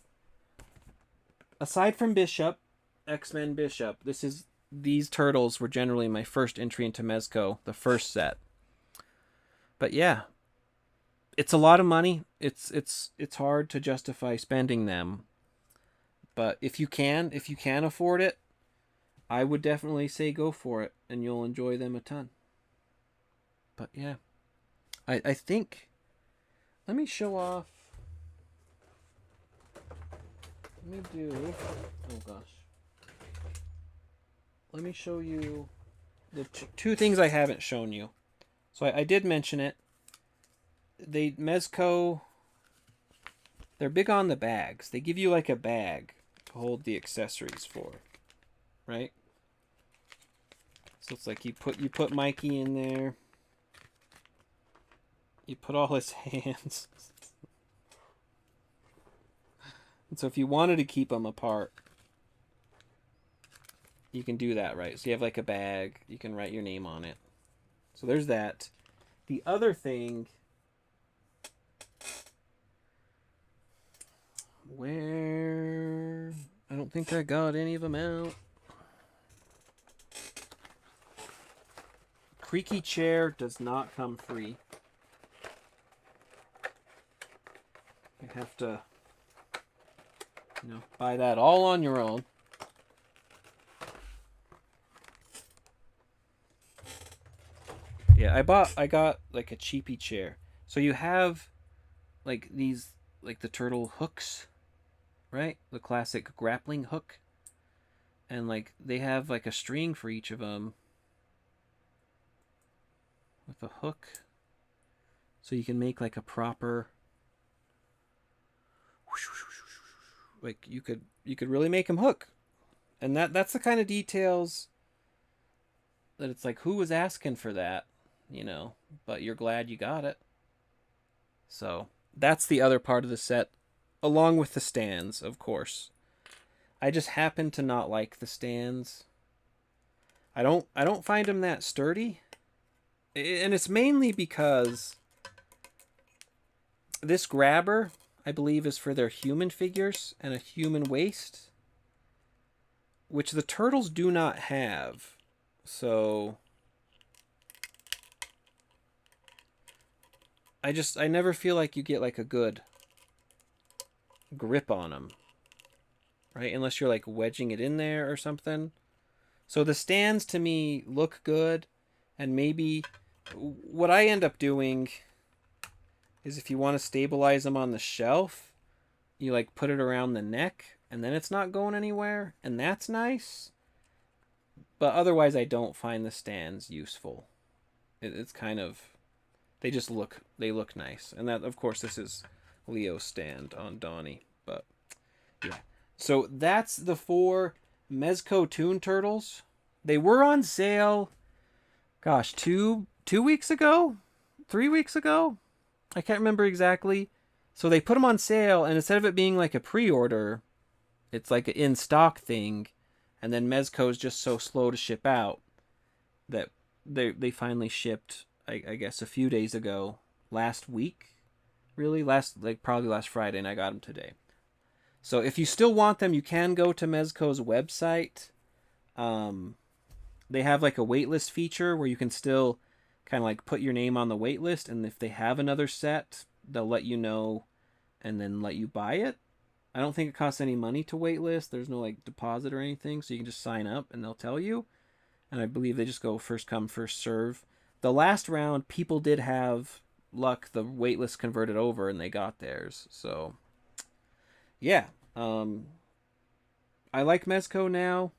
Aside from Bishop, X-Men Bishop, these turtles were generally my first entry into Mezco, the first set. But yeah, it's a lot of money. It's hard to justify spending them. But if you can afford it, I would definitely say go for it, and you'll enjoy them a ton. But yeah, I think, let me show off. Let me do, oh gosh. Let me show you the two things I haven't shown you. So I did mention it. Mezco, they're big on the bags. They give you like a bag to hold the accessories for, right? So it's like you put Mikey in there. You put all his hands. And so if you wanted to keep them apart, you can do that, right? So you have like a bag. You can write your name on it. So there's that. The other thing... Where... I don't think I got any of them out. Creaky chair does not come free. You have to, buy that all on your own. Yeah, I got like a cheapy chair. So you have like these, like the turtle hooks, right? The classic grappling hook. And like they have like a string for each of them with a hook. So you can make like a proper, like you could really make them hook. And that's the kind of details that it's like, who was asking for that, but you're glad you got it. So that's the other part of the set, along with the stands, of course. I just happen to not like the stands. I don't find them that sturdy. And it's mainly because this grabber, I believe, is for their human figures and a human waist, which the turtles do not have. So I never feel like you get like a good grip on them, right? Unless you're like wedging it in there or something. So the stands to me look good, and maybe what I end up doing is if you want to stabilize them on the shelf, you like put it around the neck, and then it's not going anywhere, and that's nice. But otherwise, I don't find the stands useful. It's kind of, they look nice, and that, of course, this is Leo stand on Donnie. But yeah. So that's the 4 Mezco Toon Turtles. They were on sale, gosh, 2 weeks ago? 3 weeks ago? I can't remember exactly. So they put them on sale, and instead of it being like a pre-order, it's like an in-stock thing. And then Mezco's just so slow to ship out that they finally shipped, I guess, a few days ago, last week. Really, probably last Friday, and I got them today. So if you still want them, you can go to Mezco's website. Um, they have like a waitlist feature where you can still kind of like put your name on the waitlist, and if they have another set, they'll let you know and then let you buy it. I don't think it costs any money to waitlist. There's no like deposit or anything, so you can just sign up and they'll tell you. And I believe they just go first come first serve. The last round, people did have luck. The waitlist converted over and they got theirs. So yeah, I like Mezco now.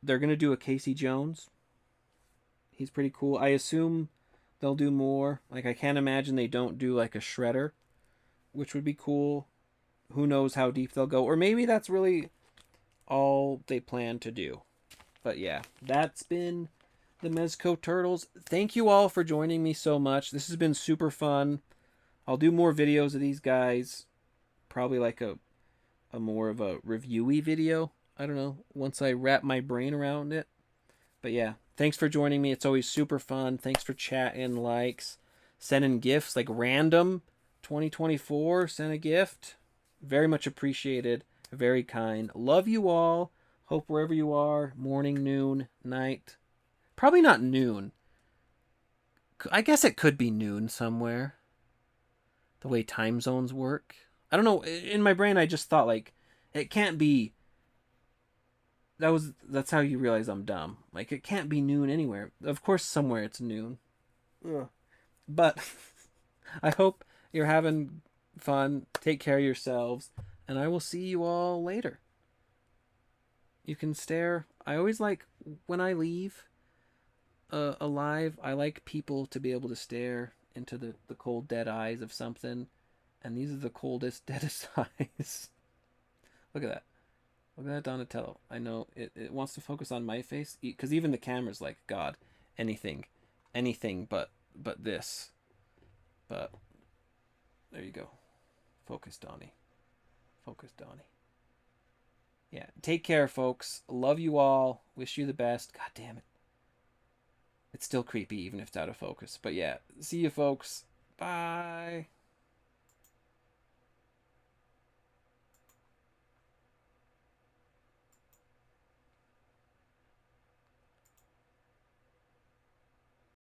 They're gonna do a Casey Jones. He's pretty cool. I assume they'll do more. Like I can't imagine they don't do like a Shredder, which would be cool. Who knows how deep they'll go, or maybe that's really all they plan to do. But yeah, that's been the Mezco Turtles. Thank you all for joining me so much. This has been super fun. I'll do more videos of these guys. Probably like a more of a reviewy video. I don't know, once I wrap my brain around it. But yeah, thanks for joining me. It's always super fun. Thanks for chatting, likes, sending gifts, like random 2024, send a gift. Very much appreciated. Very kind. Love you all. Hope wherever you are, morning, noon, night. Probably not noon. I guess it could be noon somewhere. The way time zones work. I don't know. In my brain, I just thought like it can't be. That's how you realize I'm dumb. Like it can't be noon anywhere. Of course, somewhere it's noon. Ugh. But I hope you're having fun. Take care of yourselves, and I will see you all later. You can stare. I always like when I leave alive. I like people to be able to stare into the cold, dead eyes of something, and these are the coldest, deadest eyes. Look at that. Look at that Donatello. I know it wants to focus on my face because even the camera's like, God, anything but this. But there you go. Focus, Donnie. Focus, Donnie. Yeah. Take care, folks. Love you all. Wish you the best. God damn it. It's still creepy even if it's out of focus. But yeah. See you, folks. Bye.